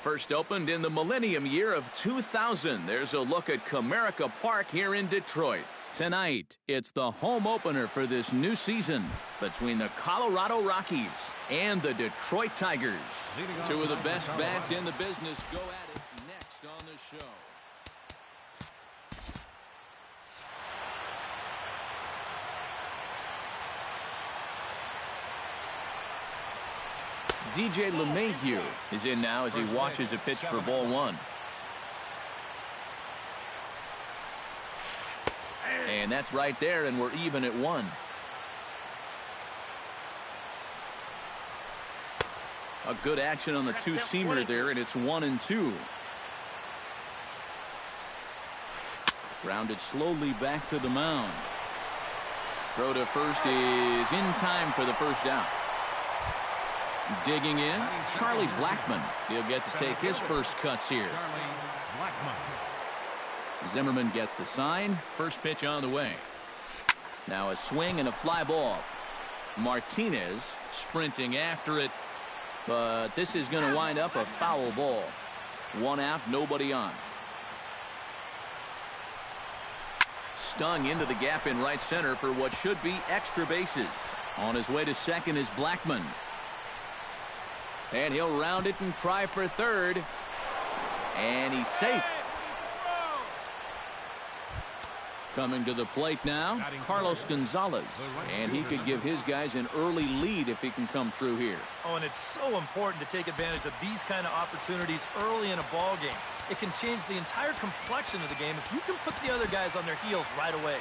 First opened in the millennium year of 2000. There's a look at Comerica Park here in Detroit. Tonight, it's the home opener for this new season between the Colorado Rockies and the Detroit Tigers. Two of the best bats in the business go at it next on the show. DJ LeMahieu is in now as he watches a pitch for ball one. And that's right there, and we're even at 1. A good action on the two-seamer there, and it's 1-2. Grounded slowly back to the mound. Throw to first is in time for the first out. Digging in, Charlie Blackmon. He'll get to take his first cuts here. Zimmerman gets the sign. First pitch on the way. Now a swing and a fly ball. Martinez sprinting after it, but this is going to wind up a foul ball. 1 out, nobody on. Stung into the gap in right center for what should be extra bases. On his way to second is Blackmon. And he'll round it and try for third. And he's safe. Coming to the plate now, Carlos Gonzalez. And he could give his guys an early lead if he can come through here. Oh, and it's so important to take advantage of these kind of opportunities early in a ball game. It can change the entire complexion of the game if you can put the other guys on their heels right away.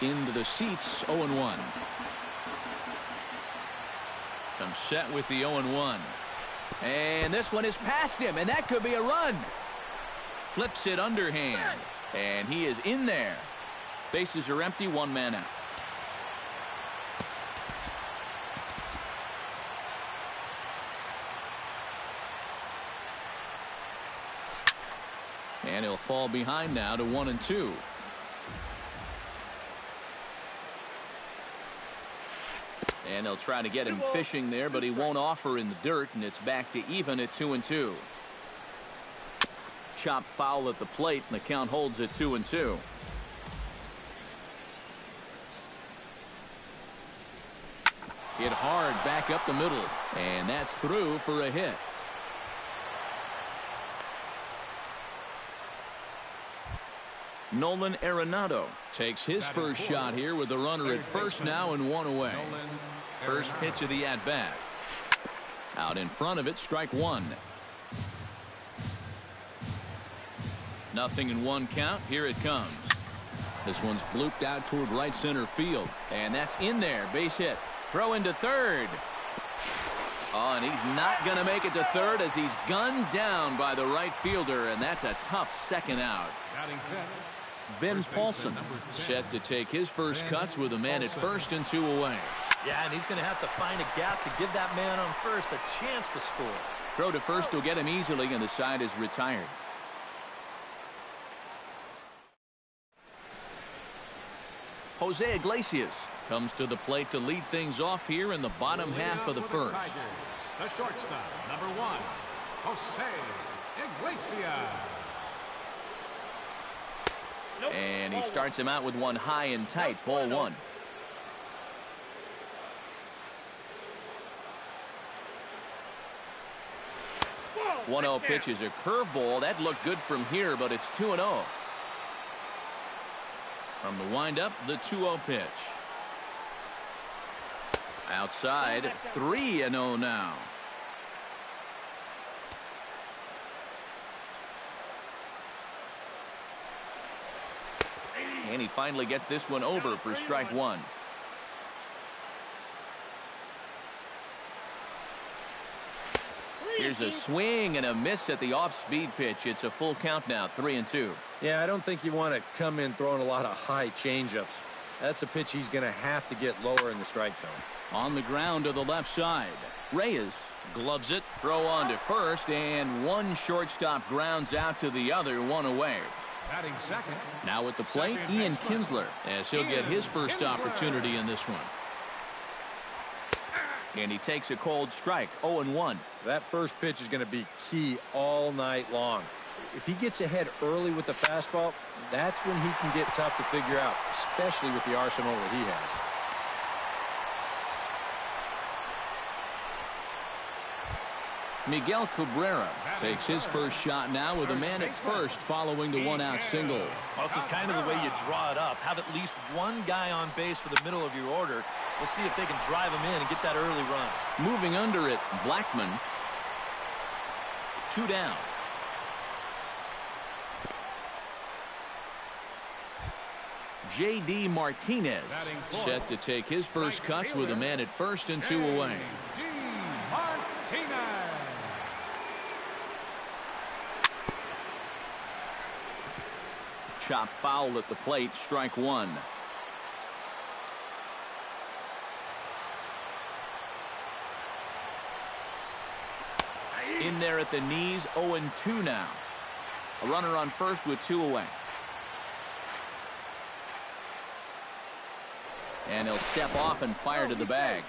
Into the seats, 0-1. Comes set with the 0-1. And this one is past him, and that could be a run. Flips it underhand, and he is in there. Bases are empty, 1 man out. And he'll fall behind now to 1-2. And they'll try to get him fishing there, but he won't offer in the dirt, and it's back to even at 2-2. Chop foul at the plate, and the count holds at 2-2. Hit hard back up the middle, and that's through for a hit. Nolan Arenado takes his first shot here with the runner at first now and 1 away. First pitch of the at-bat. Out in front of it, strike 1. 0-1 count. Here it comes. This one's blooped out toward right center field. And that's in there. Base hit. Throw into third. Oh, and he's not going to make it to third as he's gunned down by the right fielder. And that's a tough second out. Ben Paulson set to take his first cuts with a man at first and 2 away. Yeah, and he's going to have to find a gap to give that man on first a chance to score. Throw to first will get him easily, and the side is retired. Jose Iglesias comes to the plate to lead things off here in the bottom half of the first. The shortstop, number 1, Jose Iglesias. And he starts him out with one high and tight, ball 1. One 1-0 pitch is a curveball. That looked good from here, but it's 2-0. From the windup, the 2-0 pitch. Outside, 3-0 now. And he finally gets this one over for strike 1. Here's a swing and a miss at the off-speed pitch. It's a full count now, 3-2. Yeah, I don't think you want to come in throwing a lot of high changeups. That's a pitch he's going to have to get lower in the strike zone. On the ground to the left side. Reyes gloves it, throw on to first, and one shortstop grounds out to the other, 1 away. Batting second. Now at the plate, Ian Kinsler, as he'll get his first opportunity in this one. And he takes a cold strike, 0-1. That first pitch is going to be key all night long. If he gets ahead early with the fastball, that's when he can get tough to figure out, especially with the arsenal that he has. Miguel Cabrera takes his first shot now with a man at first following the one-out single. Well, this is kind of the way you draw it up. Have at least one guy on base for the middle of your order. We'll see if they can drive him in and get that early run. Moving under it, Blackman. 2 down. J.D. Martinez set to take his first cuts with a man at first and 2 away. Chop foul at the plate, strike 1. In there at the knees, 0-2 now. A runner on first with 2 away. And he'll step off and fire to the bag.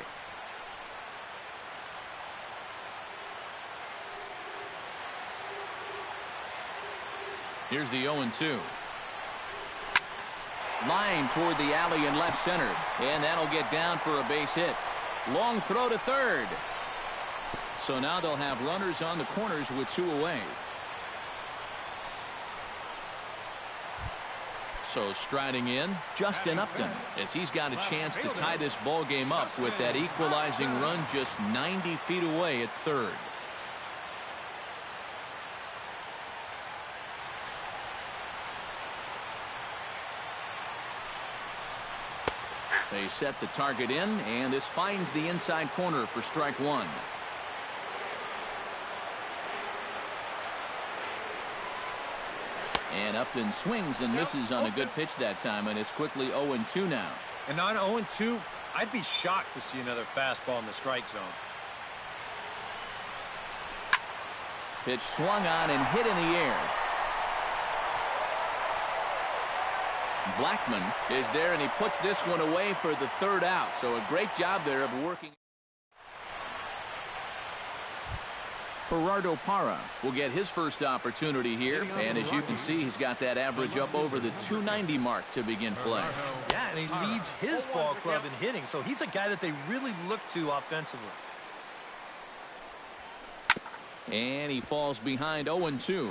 Here's the 0-2. Line toward the alley in left center. And that'll get down for a base hit. Long throw to third. So now they'll have runners on the corners with 2 away. So striding in, Justin Upton, as he's got a chance to tie this ball game up with that equalizing run just 90 feet away at third. They set the target in, and this finds the inside corner for strike 1. And Upton swings and misses on a good pitch that time, and it's quickly 0-2 now. And on 0-2, I'd be shocked to see another fastball in the strike zone. Pitch swung on and hit in the air. Blackman is there, and he puts this one away for the third out. So a great job there of working. Gerardo Parra will get his first opportunity here, and as you can see, he's got that average up over the 290 mark to begin play. Yeah, and he leads his ball club in hitting, so he's a guy that they really look to offensively. And he falls behind 0-2.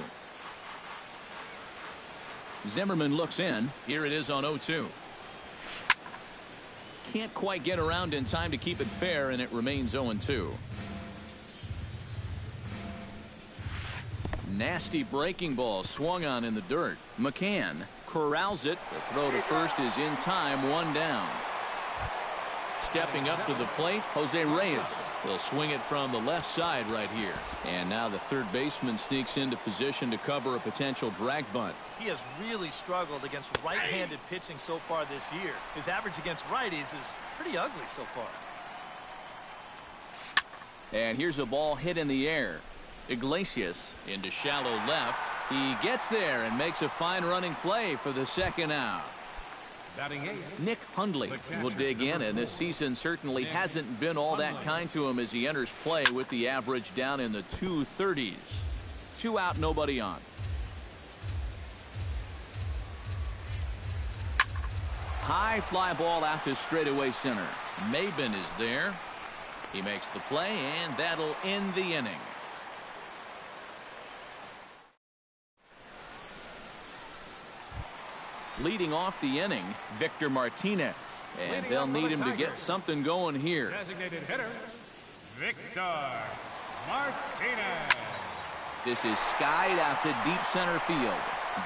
Zimmerman looks in. Here it is on 0-2. Can't quite get around in time to keep it fair, and it remains 0-2. Nasty breaking ball swung on in the dirt. McCann corrals it. The throw to first is in time, 1 down. Stepping up to the plate, Jose Reyes. He'll swing it from the left side right here. And now the third baseman sneaks into position to cover a potential drag bunt. He has really struggled against right-handed pitching so far this year. His average against righties is pretty ugly so far. And here's a ball hit in the air. Iglesias into shallow left. He gets there and makes a fine running play for the second out. Nick Hundley will dig in, and this season certainly hasn't been all that kind to him as he enters play with the average down in the 230s. 2 out, nobody on. High fly ball out to straightaway center. Maben is there. He makes the play, and that'll end the inning. Leading off the inning, Victor Martinez. And they'll need him to get something going here. Designated hitter, Victor Martinez. This is skied out to deep center field.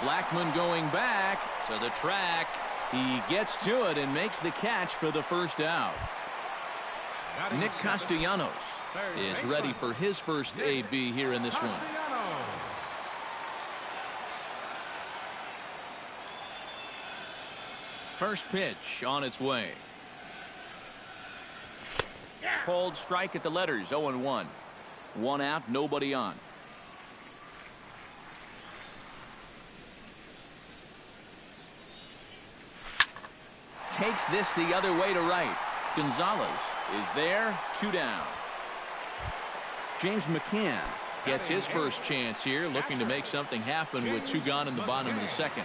Blackman going back to the track. He gets to it and makes the catch for the first out. Nick Castellanos is ready for his first AB here in this one. First pitch on its way. Cold strike at the letters, 0-1. 1 out, nobody on. Takes this the other way to right. Gonzalez is there. 2 down. James McCann gets his first chance here, looking to make something happen with 2 gone in the bottom of the second.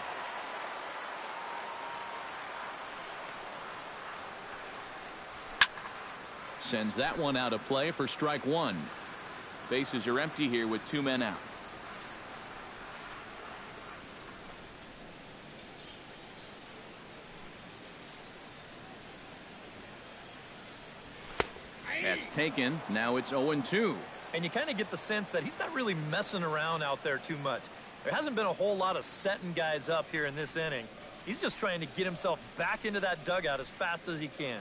Sends that one out of play for strike 1. Bases are empty here with 2 men out. That's taken. Now it's 0-2. And you kind of get the sense that he's not really messing around out there too much. There hasn't been a whole lot of setting guys up here in this inning. He's just trying to get himself back into that dugout as fast as he can.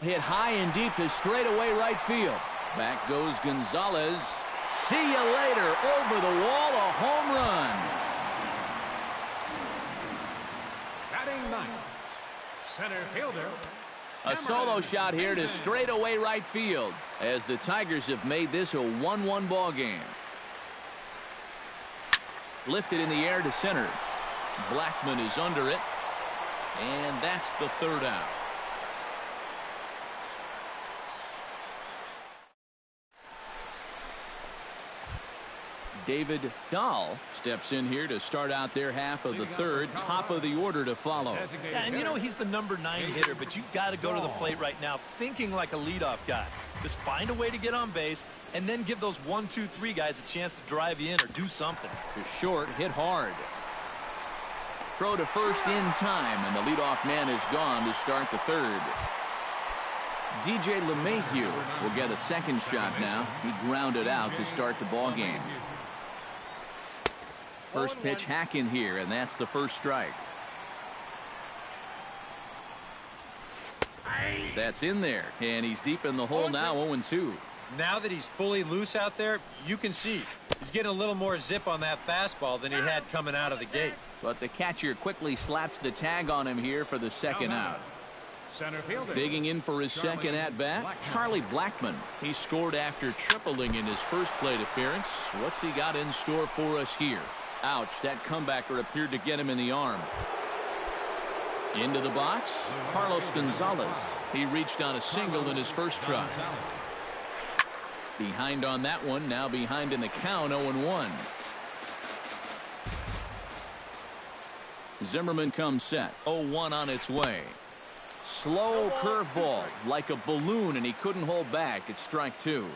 Hit high and deep to straightaway right field. Back goes Gonzalez. See you later. Over the wall, a home run. Batting ninth, center fielder. A solo shot here to straightaway right field as the Tigers have made this a 1-1 ball game. Lifted in the air to center. Blackman is under it, and that's the 3rd out. David Dahl steps in here to start out their half of the 3rd. Top of the order to follow. Yeah, and you know he's the number 9 hitter, but you've got to go to the plate right now thinking like a leadoff guy. Just find a way to get on base and then give those 1, 2, 3 guys a chance to drive you in or do something. To short, hit hard. Throw to first in time, and the leadoff man is gone to start the 3rd. DJ LeMahieu will get a second shot now. He grounded out to start the ball game. First pitch hack in here, and that's the first strike. That's in there, and he's deep in the hole now. 0-2. Now that he's fully loose out there, you can see he's getting a little more zip on that fastball than he had coming out of the gate. But the catcher quickly slaps the tag on him here for the second out. Center fielder. Digging in for his second at-bat, Charlie Blackman. He scored after tripling in his first plate appearance. What's he got in store for us here? Ouch, that comebacker appeared to get him in the arm. Into the box, Carlos Gonzalez. He reached on a single in his first try. Behind on that one, now behind in the count, 0-1. Zimmerman comes set, 0-1 on its way. Slow curveball, like a balloon, and he couldn't hold back. It's strike 2.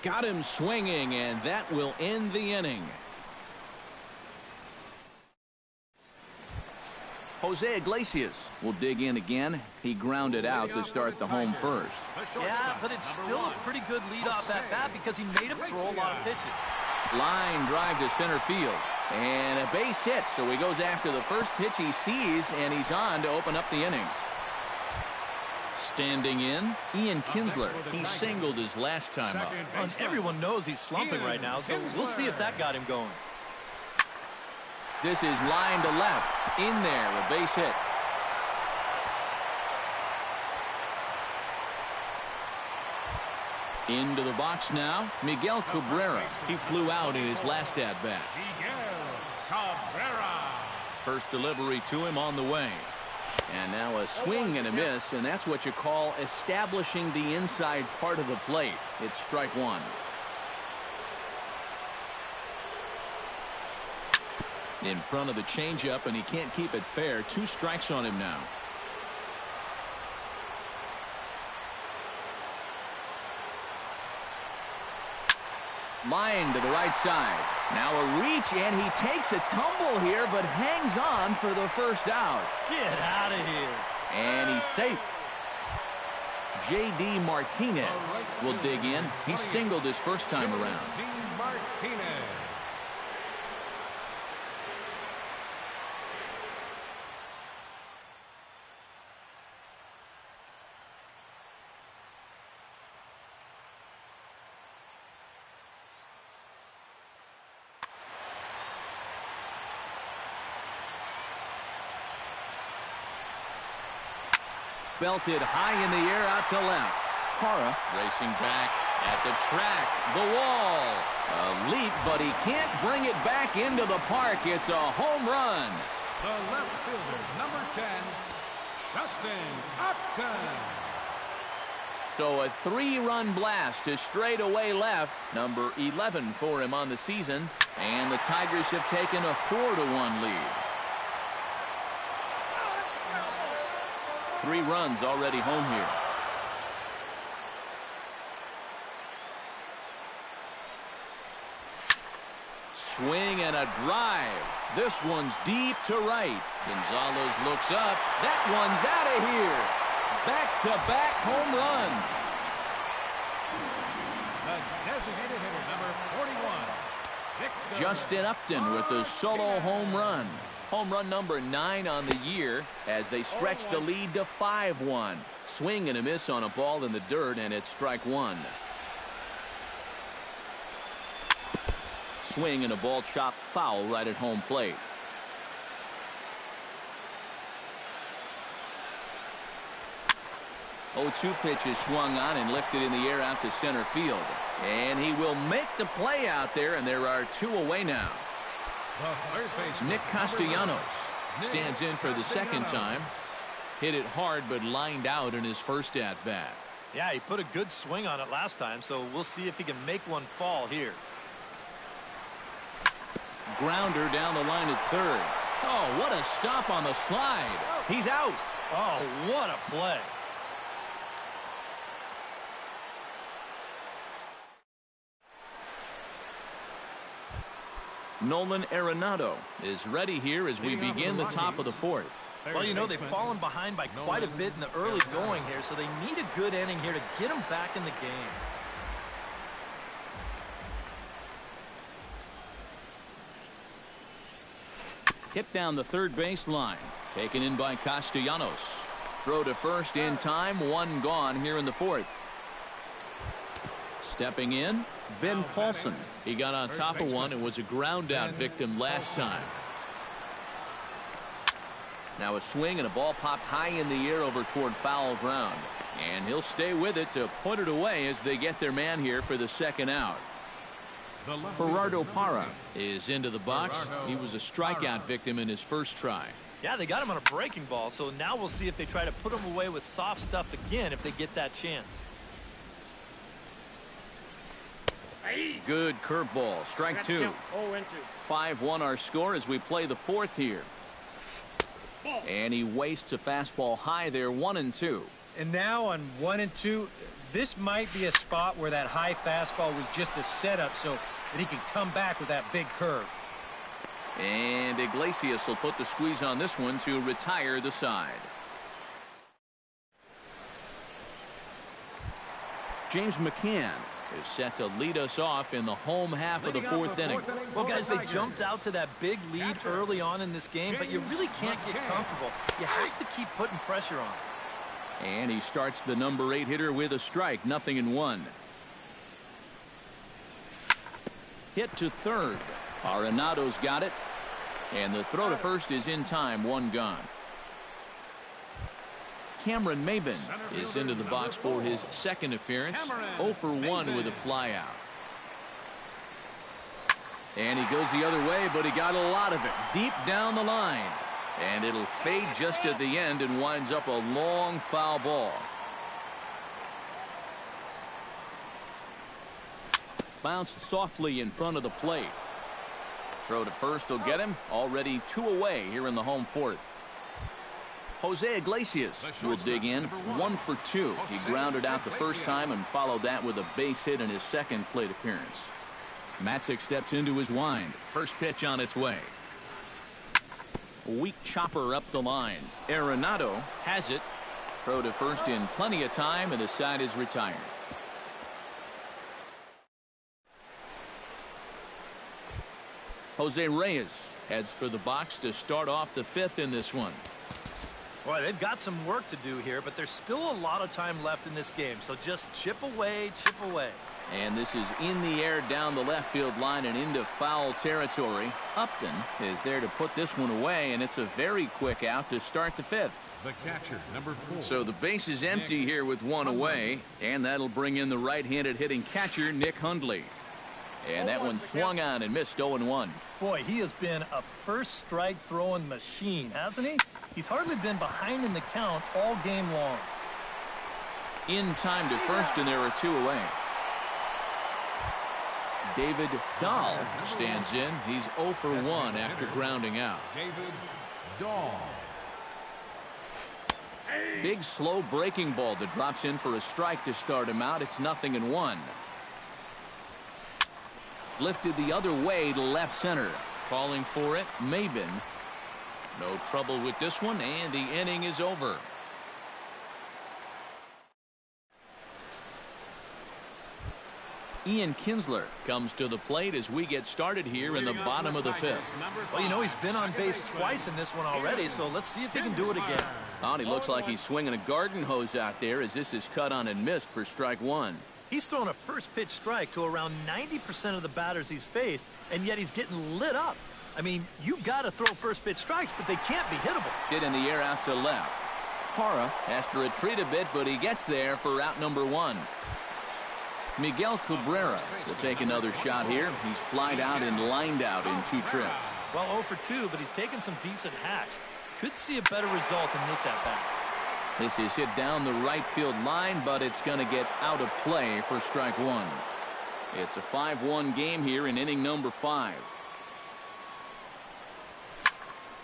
Got him swinging, and that will end the inning. Jose Iglesias will dig in again. He grounded out to start the home first. Yeah, but it's still a pretty good leadoff at bat because he made him throw a lot of pitches. Line drive to center field. And a base hit, so he goes after the first pitch he sees, and he's on to open up the inning. Standing in, Ian Kinsler. He singled his last time up. And everyone knows he's slumping right now, so we'll see if that got him going. This is line to left. In there, a base hit. Into the box now, Miguel Cabrera. He flew out in his last at-bat. Miguel Cabrera. First delivery to him on the way. And now a swing and a miss, and that's what you call establishing the inside part of the plate. It's strike 1. In front of the changeup, and he can't keep it fair. 2 strikes on him now. Line to the right side. Now a reach, and he takes a tumble here, but hangs on for the first out. Get out of here. And he's safe. J.D. Martinez will dig in. He singled his first time around. J.D. Martinez. Belted high in the air out to left. Hara racing back at the track. The wall. A leap, but he can't bring it back into the park. It's a home run. The left fielder, number 10, Justin Upton. So a 3-run blast to straightaway left, number 11 for him on the season, and the Tigers have taken a 4-1 lead. 3 runs already home here. Swing and a drive. This one's deep to right. Gonzalez looks up. That one's out of here. Back-to-back home runs. The designated hitter, number 41, Victor. Justin Upton with a solo home run. Home run number 9 on the year as they stretch the lead to 5-1. Swing and a miss on a ball in the dirt, and it's strike 1. Swing and a ball chopped foul right at home plate. Oh, 2 pitches swung on and lifted in the air out to center field. And he will make the play out there, and there are 2 away now. The third baseman, Nick Castellanos stands in for the second time. Hit it hard, but lined out in his first at-bat. Yeah, he put a good swing on it last time, so we'll see if he can make one fall here. Grounder down the line at third. Oh, what a stop on the slide. He's out. Oh, what a play. Nolan Arenado is ready here as we begin the top of the 4th. Well, you know, they've fallen behind by quite a bit in the early going here, so they need a good inning here to get them back in the game. Hit down the third base line. Taken in by Castellanos. Throw to first in time. 1 gone here in the 4th. Stepping in, Ben Paulson. He got on top of one and was a ground out victim last time. Now a swing and a ball popped high in the air over toward foul ground. And he'll stay with it to put it away as they get their man here for the second out. Gerardo Parra is into the box. He was a strikeout victim in his first try. Yeah, they got him on a breaking ball, so now we'll see if they try to put him away with soft stuff again if they get that chance. Good curveball. Strike 2. 5-1 our score as we play the 4th here. And he wastes a fastball high there. 1-2. And now on 1-2, this might be a spot where that high fastball was just a setup so that he can come back with that big curve. And Iglesias will put the squeeze on this one to retire the side. James McCann is set to lead us off in the home half of the 4th inning. Well, guys, they jumped out to that big lead early on in this game, but you really can't get comfortable. You have to keep putting pressure on. And he starts the number 8 hitter with a strike. 0-1. Hit to third. Arenado's got it. And the throw to first is in time. 1 gone. Cameron Maybin is into the box for his second appearance. 0 for 1 with a flyout. And he goes the other way, but he got a lot of it deep down the line. And it'll fade just at the end and winds up a long foul ball. Bounced softly in front of the plate. Throw to first will get him. Already 2 away here in the home 4th. Jose Iglesias will dig in. 1 for 2. He grounded out the first time and followed that with a base hit in his second plate appearance. Matzik steps into his wind. First pitch on its way. Weak chopper up the line. Arenado has it. Throw to first in plenty of time, and the side is retired. Jose Reyes heads for the box to start off the 5th in this one. Boy, they've got some work to do here, but there's still a lot of time left in this game, so just chip away, chip away. And this is in the air down the left field line and into foul territory. Upton is there to put this one away, and it's a very quick out to start the 5th. The catcher, number 4. So the base is empty here with 1 away, and that'll bring in the right-handed hitting catcher, Nick Hundley. And that one swung on and missed 0-1. Boy, he has been a first strike throwing machine, hasn't he? He's hardly been behind in the count all game long. In time to first, and there are 2 away. David Dahl stands in. He's 0 for 1 after grounding out. David Dahl. Big slow breaking ball that drops in for a strike to start him out. It's 0-1. Lifted the other way to left center. Calling for it, Maben. No trouble with this one, and the inning is over. Ian Kinsler comes to the plate as we get started here in the bottom of the 5th. Well, you know, he's been on base twice in this one already, so let's see if he can do it again. Oh, he looks like he's swinging a garden hose out there as this is cut on and missed for strike 1. He's thrown a first pitch strike to around 90% of the batters he's faced, and yet he's getting lit up. I mean, you got to throw first pitch strikes, but they can't be hittable. Hit in the air out to left. Parra has to retreat a bit, but he gets there for out number 1. Miguel Cabrera will take another shot here. He's flied out and lined out in 2 trips. Well, 0 for 2, but he's taken some decent hacks. Could see a better result in this at-bat. This is hit down the right field line, but it's going to get out of play for strike 1. It's a 5-1 game here in inning number 5.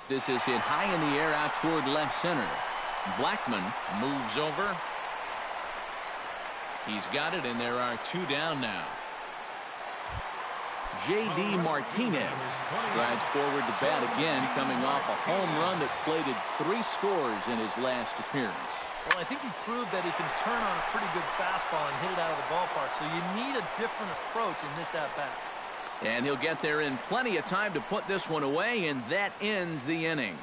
This is hit high in the air out toward left center. Blackman moves over. He's got it, and there are 2 down now. J.D. Martinez strides forward to bat again, coming off a home run that plated 3 scores in his last appearance. Well, I think he proved that he can turn on a pretty good fastball and hit it out of the ballpark, so you need a different approach in this at-bat. And he'll get there in plenty of time to put this one away, and that ends the inning.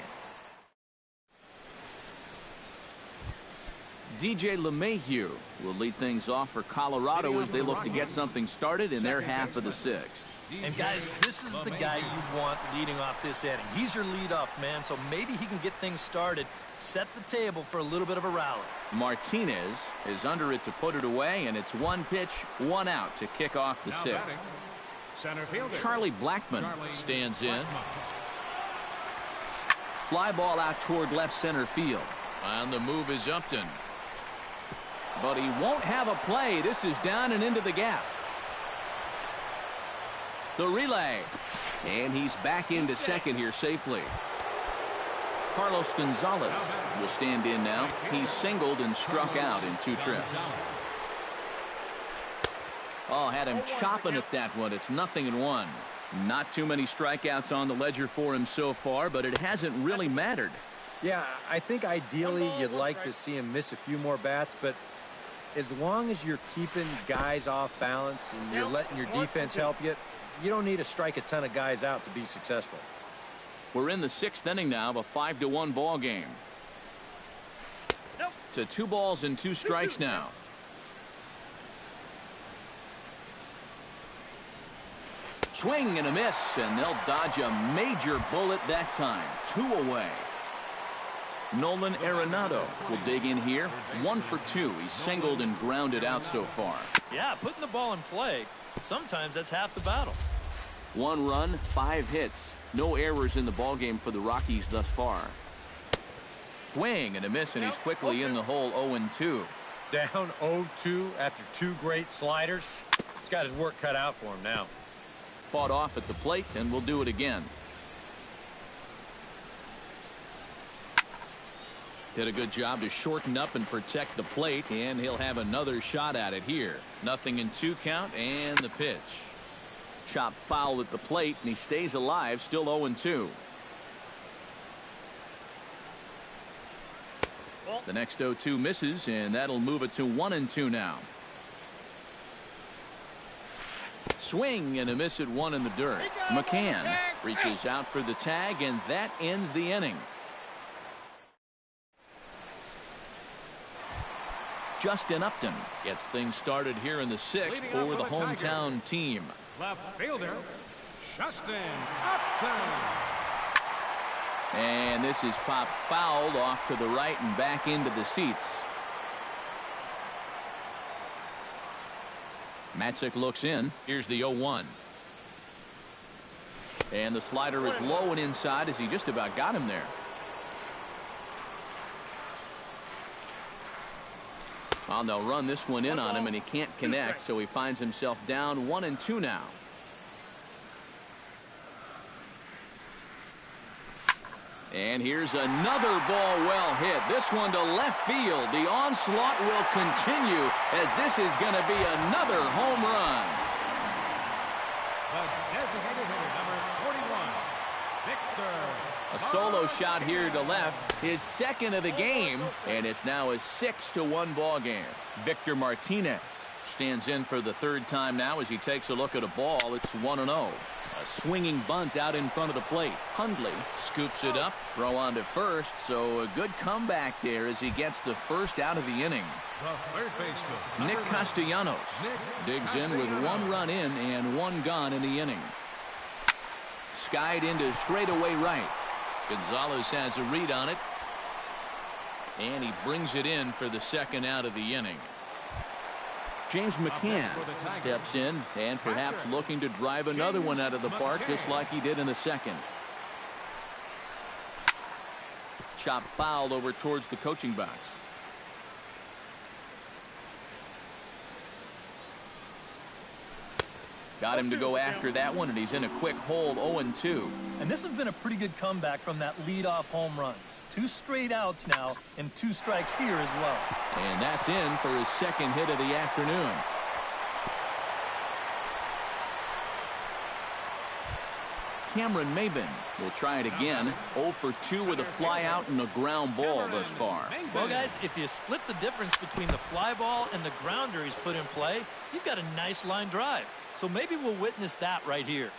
DJ LeMahieu will lead things off for Colorado as they look to get something started in their half of the 6th. And guys, this is the guy you want leading off this inning. He's your leadoff man, so maybe he can get things started, set the table for a little bit of a rally. Martinez is under it to put it away, and it's 1 pitch, 1 out to kick off the 6th. Center fielder Charlie Blackman stands in. Fly ball out toward left center field. On the move is Upton. But he won't have a play. This is down and into the gap. The relay. And he's back into second here safely. Carlos Gonzalez will stand in now. He's singled and struck out in 2 trips. Oh, had him chopping at that one. It's 0-1. Not too many strikeouts on the ledger for him so far, but it hasn't really mattered. Yeah, I think ideally you'd like to see him miss a few more bats, but as long as you're keeping guys off balance and you're letting your defense help you, you don't need to strike a ton of guys out to be successful. We're in the 6th inning now of a 5-1 ball game. To 2 balls and 2 strikes now. Swing and a miss, and they'll dodge a major bullet that time. 2 away. Nolan Arenado will dig in here. 1 for 2. He's singled and grounded out so far. Yeah, putting the ball in play, sometimes that's half the battle. 1 run, 5 hits. No errors in the ballgame for the Rockies thus far. Swing and a miss, and he's quickly in the hole. 0-2. Down 0-2 after 2 great sliders. He's got his work cut out for him now. Fought off at the plate, and we'll do it again. Did a good job to shorten up and protect the plate, and he'll have another shot at it here. 0-2 count, and the pitch. Chop foul at the plate, and he stays alive, still 0-2. The next 0-2 misses, and that'll move it to 1-2 now. Swing and a miss at 1 in the dirt. McCann reaches out for the tag, and that ends the inning. Justin Upton gets things started here in the 6th for the hometown team. Left fielder, Justin Upton. And this is popped fouled off to the right and back into the seats. Matzik looks in. Here's the 0-1. And the slider is low and inside as he just about got him there. Well, they'll run this one in on him, and he can't connect, so he finds himself down 1-2 now. And here's another ball well hit. This one to left field. The onslaught will continue as this is going to be another home run. The designated hitter, number 41, Victor. A solo shot here to left, his second of the game, and it's now a 6-1 ball game. Victor Martinez stands in for the third time now as he takes a look at a ball. It's 1-0. A swinging bunt out in front of the plate. Hundley scoops it up, throw on to first, so a good comeback there as he gets the first out of the inning. The third baseman, Nick Castellanos digs in with 1 run in and 1 gone in the inning. Skied into straightaway right. Gonzalez has a read on it, and he brings it in for the second out of the inning. James McCann steps in and perhaps looking to drive another one out of the park just like he did in the second. Chop foul over towards the coaching box. Got him to go after that one, and he's in a quick hold, 0-2. And this has been a pretty good comeback from that leadoff home run. 2 straight outs now and 2 strikes here as well. And that's in for his second hit of the afternoon. Cameron Maben will try it again. 0 for 2 with a fly out and a ground ball thus far. Well, guys, if you split the difference between the fly ball and the grounder he's put in play, you've got a nice line drive. So maybe we'll witness that right here.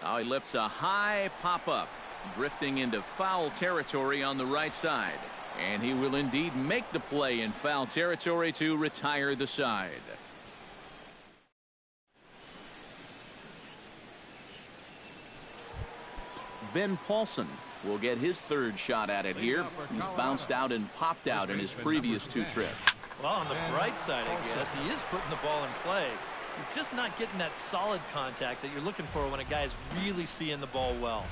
Now he lifts a high pop-up, drifting into foul territory on the right side. And he will indeed make the play in foul territory to retire the side. Ben Paulson will get his third shot at it here. He's bounced out and popped out in his previous 2 trips. Well, on the bright side, I guess, he is putting the ball in play. He's just not getting that solid contact that you're looking for when a guy's really seeing the ball well.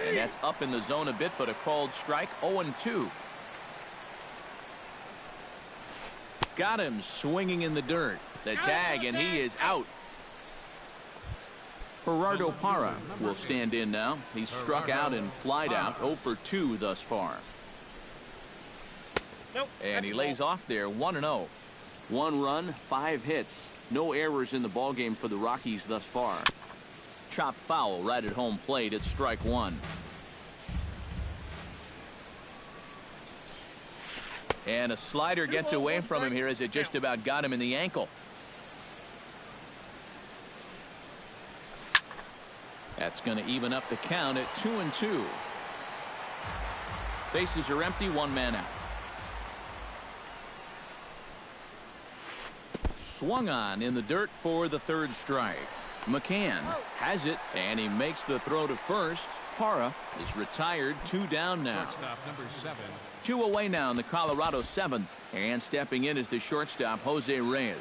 And that's up in the zone a bit, but a called strike, 0-2. Got him swinging in the dirt. The tag, and he is out. Gerardo Parra will stand in now. He's struck out and flied out, 0 for 2 thus far. And he lays off there, 1-0. 1 run, 5 hits. No errors in the ballgame for the Rockies thus far. Chop foul right at home plate. It's strike 1. And a slider gets away from him here as it just about got him in the ankle. That's going to even up the count at 2-2. Bases are empty, 1 man out. Swung on in the dirt for the third strike. McCann has it, and he makes the throw to first. Parra is retired, 2 down now. Shortstop, number 7. 2 away now in the Colorado 7th. And stepping in is the shortstop, Jose Reyes.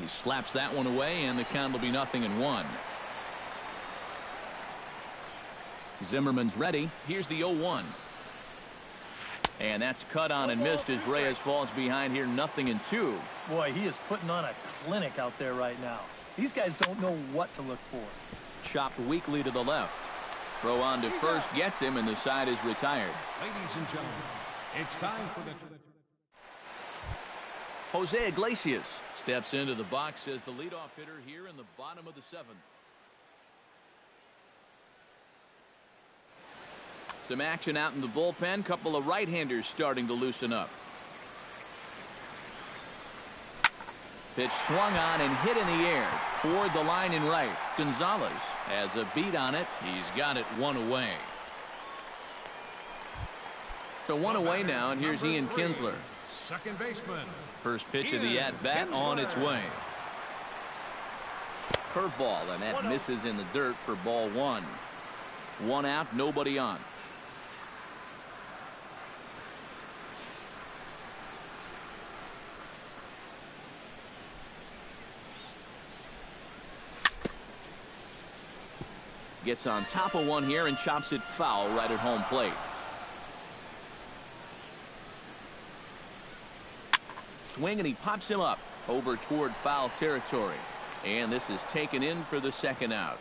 He slaps that one away, and the count will be 0-1. Zimmerman's ready. Here's the 0-1. And that's cut on and missed as Reyes falls behind here, 0-2. Boy, he is putting on a clinic out there right now. These guys don't know what to look for. Chopped weakly to the left. Throw on to first gets him, and the side is retired. Ladies and gentlemen, it's time for the... Jose Iglesias steps into the box as the leadoff hitter here in the bottom of the 7th. Some action out in the bullpen. Couple of right-handers starting to loosen up. Pitch swung on and hit in the air toward the line in right. Gonzalez has a beat on it. He's got it 1 away. So 1 away now, and here's Ian Kinsler. Second baseman. First pitch of the at-bat on its way. Curveball, and that misses in the dirt for ball 1. 1 out, nobody on. gets on top of one here and chops it foul right at home plate. Swing, and he pops him up over toward foul territory. And this is taken in for the second out.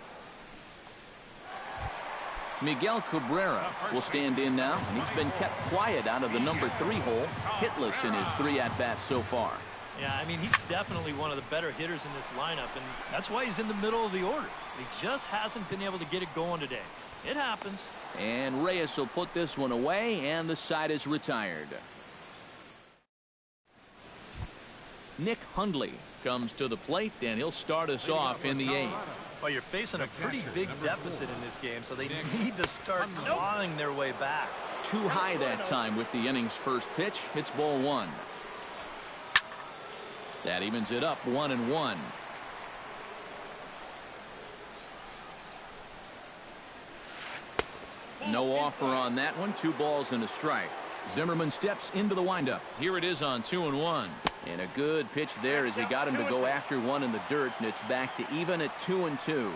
Miguel Cabrera will stand in now, and he's been kept quiet out of the number 3 hole, hitless in his 3 at-bats so far. Yeah, I mean, he's definitely one of the better hitters in this lineup, and that's why he's in the middle of the order. He just hasn't been able to get it going today. It happens. And Reyes will put this one away, and the side is retired. Nick Hundley comes to the plate, and he'll start us off in the 8th. Well, you're facing a pretty big deficit in this game, so they need to start clawing their way back. Too high that time with the inning's first pitch. It's ball 1. That evens it up 1-1. No offer on that one. 2 balls and a strike. Zimmerman steps into the windup. Here it is on 2-1. And a good pitch there as he got him to go after one in the dirt, and it's back to even at 2-2.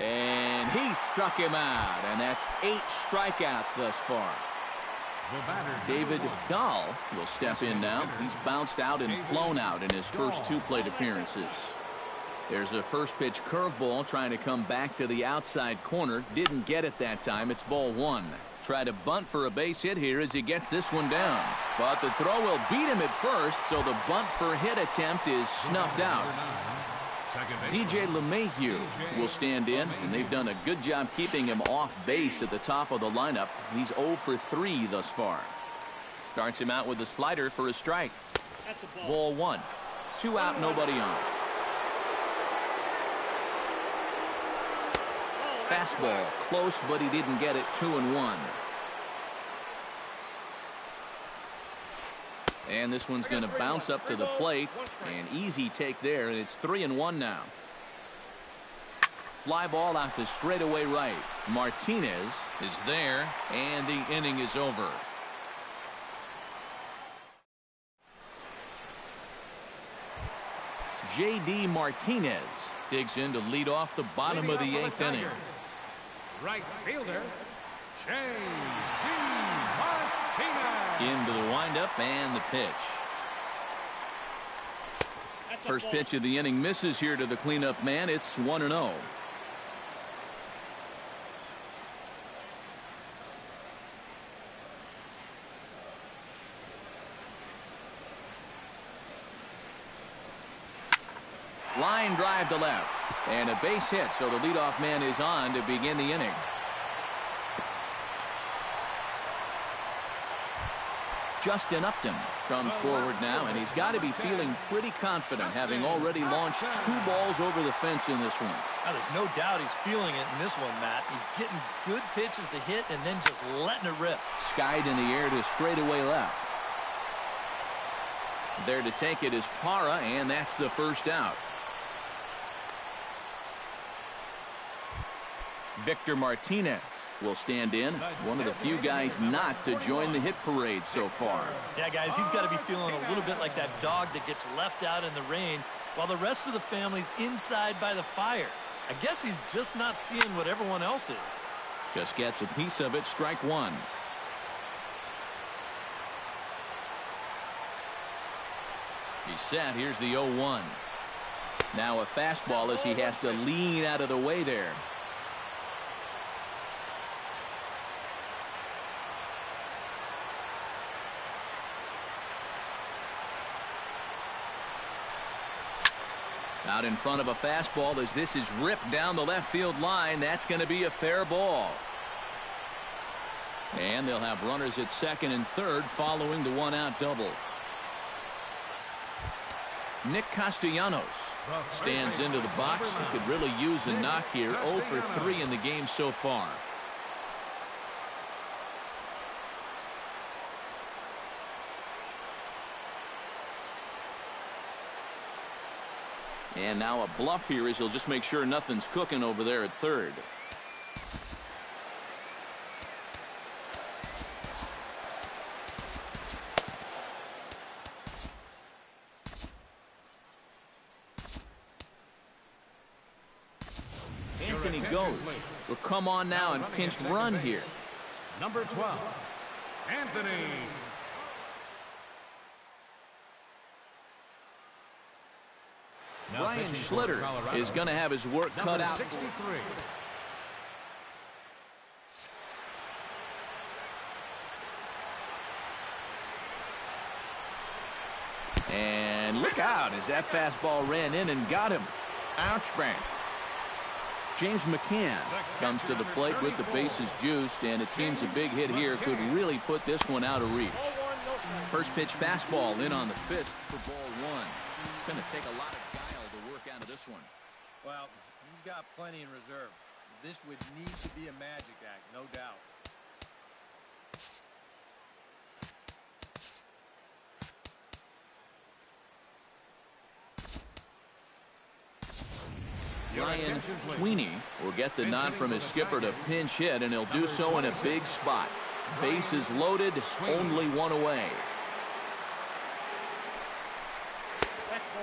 And he struck him out, and that's 8 strikeouts thus far. David Dahl will step in now. He's bounced out and flown out in his first 2 plate appearances. There's a first pitch curveball trying to come back to the outside corner. Didn't get it that time. It's ball 1. Try to bunt for a base hit here as he gets this one down. But the throw will beat him at first, so the bunt for hit attempt is snuffed out. DJ LeMahieu will stand in, and they've done a good job keeping him off base at the top of the lineup. He's 0 for 3 thus far. Starts him out with a slider for a strike. Ball 1. 2 out, nobody on. Fastball close, but he didn't get it. 2-1. And this one's going to bounce up to the plate. An easy take there, and it's 3-1 now. Fly ball out to straightaway right. Martinez is there, and the inning is over. J.D. Martinez digs in to lead off the bottom of the 8th inning. Right fielder, J.D. Martinez. Into the windup and the pitch. First pitch of the inning misses here to the cleanup man. It's 1-0. Line drive to left. And a base hit, so the leadoff man is on to begin the inning. Justin Upton comes forward now, and he's got to be feeling pretty confident, having already launched 2 balls over the fence in this one. Now, there's no doubt he's feeling it in this one, Matt. He's getting good pitches to hit and then just letting it rip. Skied in the air to straightaway left. There to take it is Parra, and that's the first out. Victor Martinez will stand in, one of the few guys not to join the hit parade so far. Yeah, guys, he's got to be feeling a little bit like that dog that gets left out in the rain while the rest of the family's inside by the fire. I guess he's just not seeing what everyone else is. Just gets a piece of it. Strike 1. He's set. Here's the 0-1. Now a fastball as he has to lean out of the way there. Out in front of a fastball as this is ripped down the left field line. That's going to be a fair ball. And they'll have runners at second and third following the 1-out double. Nick Castellanos stands into the box. He could really use a knock here. 0 for 3 in the game so far. And now a bluff here as he'll just make sure nothing's cooking over there at third. goes. We'll come on now and pinch run here. Number 12, Anthony. Brian Schlitter is going to have his work cut out. 63. And look out as that fastball ran in and got him. Ouch bang. James McCann comes to the plate with the bases juiced, and it seems a big hit here could really put this one out of reach. First pitch fastball in on the fist for ball one. It's going to take a lot of guile to work out of this one. Well, he's got plenty in reserve. This would need to be a magic act, no doubt. Ryan Sweeney will get the nod from his skipper to pinch hit, and he'll do so in a big spot. Bases loaded, only one away.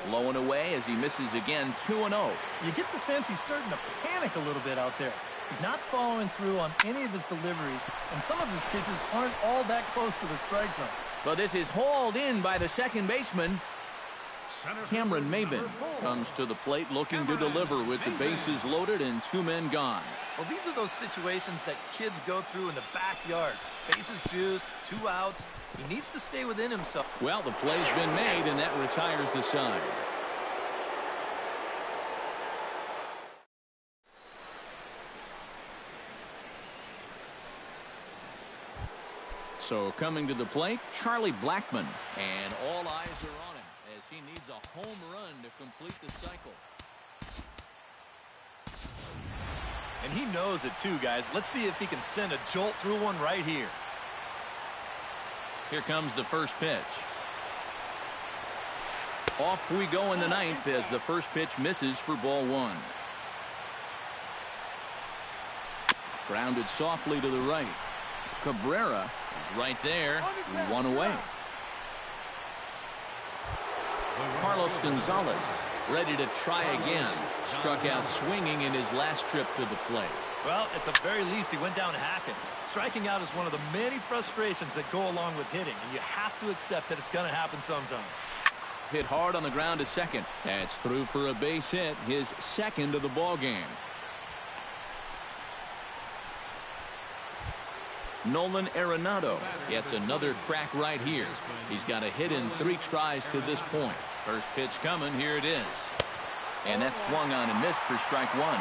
Low and away as he misses again, 2-0. You get the sense he's starting to panic a little bit out there. He's not following through on any of his deliveries, and some of his pitches aren't all that close to the strike zone. But this is hauled in by the second baseman. Cameron Maben comes to the plate looking to deliver with the bases loaded and two men gone. Well, these are those situations that kids go through in the backyard. Bases juiced, 2 outs. He needs to stay within himself. Well, the play's been made, and that retires the side. So coming to the plate, Charlie Blackmon, and all eyes are on him as he needs a home run to complete the cycle. And he knows it too, guys. Let's see if he can send a jolt through one right here. Here comes the first pitch. Off we go in the ninth as the first pitch misses for ball one. Grounded softly to the right. Cabrera is right there, one away. Carlos Gonzalez ready to try again. Struck out swinging in his last trip to the plate. Well, at the very least, he went down hacking. Striking out is one of the many frustrations that go along with hitting, and you have to accept that it's going to happen sometime. Hit hard on the ground to second. That's through for a base hit, his second of the ball game. Nolan Arenado gets another crack right here. He's got a hit in 3 tries to this point. First pitch coming, here it is. And that's swung on and missed for strike one.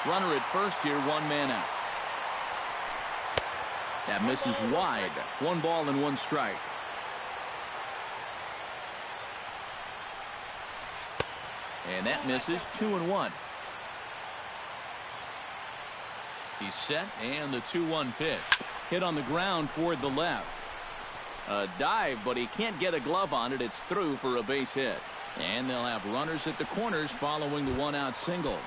Runner at first here, 1 man out. That misses wide. 1 ball and 1 strike. And that misses, 2-1. He's set, and the 2-1 pitch. Hit on the ground toward the left. A dive, but he can't get a glove on it. It's through for a base hit. And they'll have runners at the corners following the 1-out single.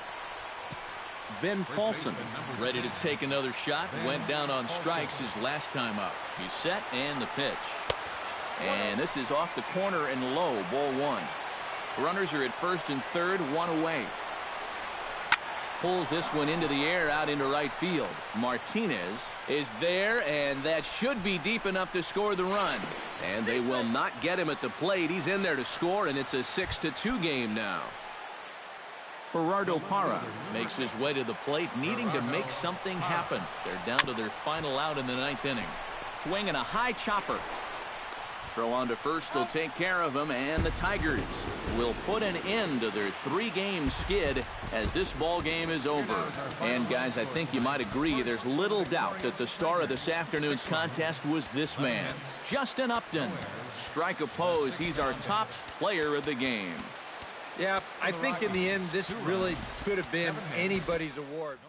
Ben Paulson ready to take another shot. Went down on strikes his last time up. He's set, and the pitch. And this is off the corner and low, ball 1. Runners are at first and third, 1 away. Pulls this one into the air out into right field. Martinez is there, and that should be deep enough to score the run. And they will not get him at the plate. He's in there to score, and it's a 6-2 game now. Gerardo Parra makes his way to the plate, needing to make something happen. They're down to their final out in the 9th inning. Swinging a high chopper. Throw on to first will take care of him, and the Tigers will put an end to their 3-game skid as this ball game is over. And guys, I think you might agree there's little doubt that the star of this afternoon's contest was this man, Justin Upton. Strike oppose, he's our top player of the game. Yeah, I think in the end this really could have been anybody's award.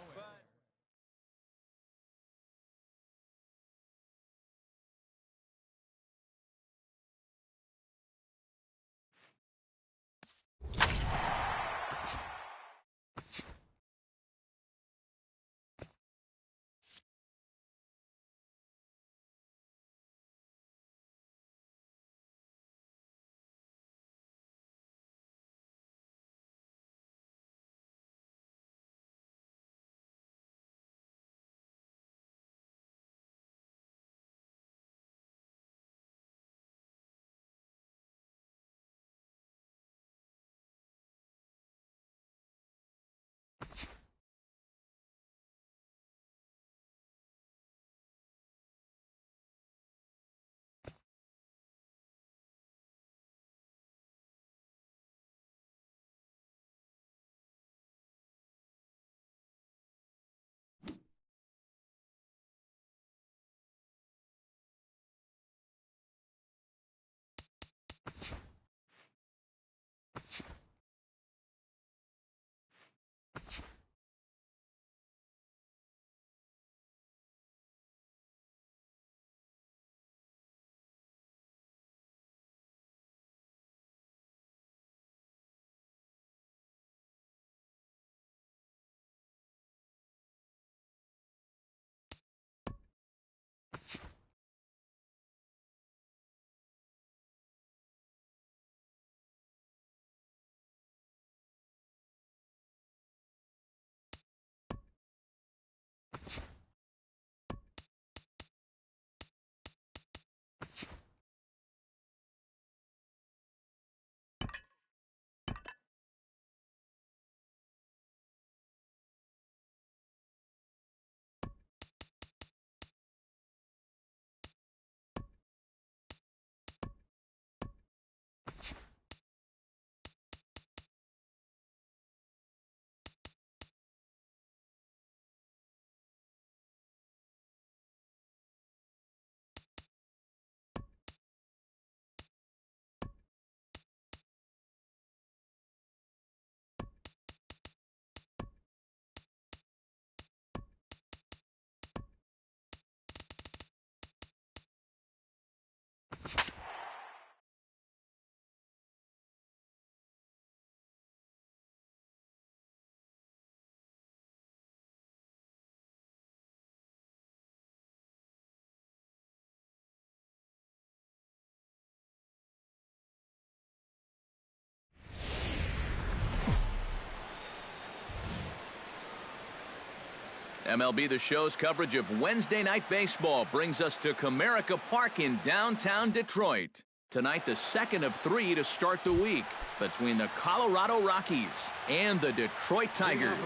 MLB The Show's coverage of Wednesday Night Baseball brings us to Comerica Park in downtown Detroit. Tonight, the second of 3 to start the week between the Colorado Rockies and the Detroit Tigers.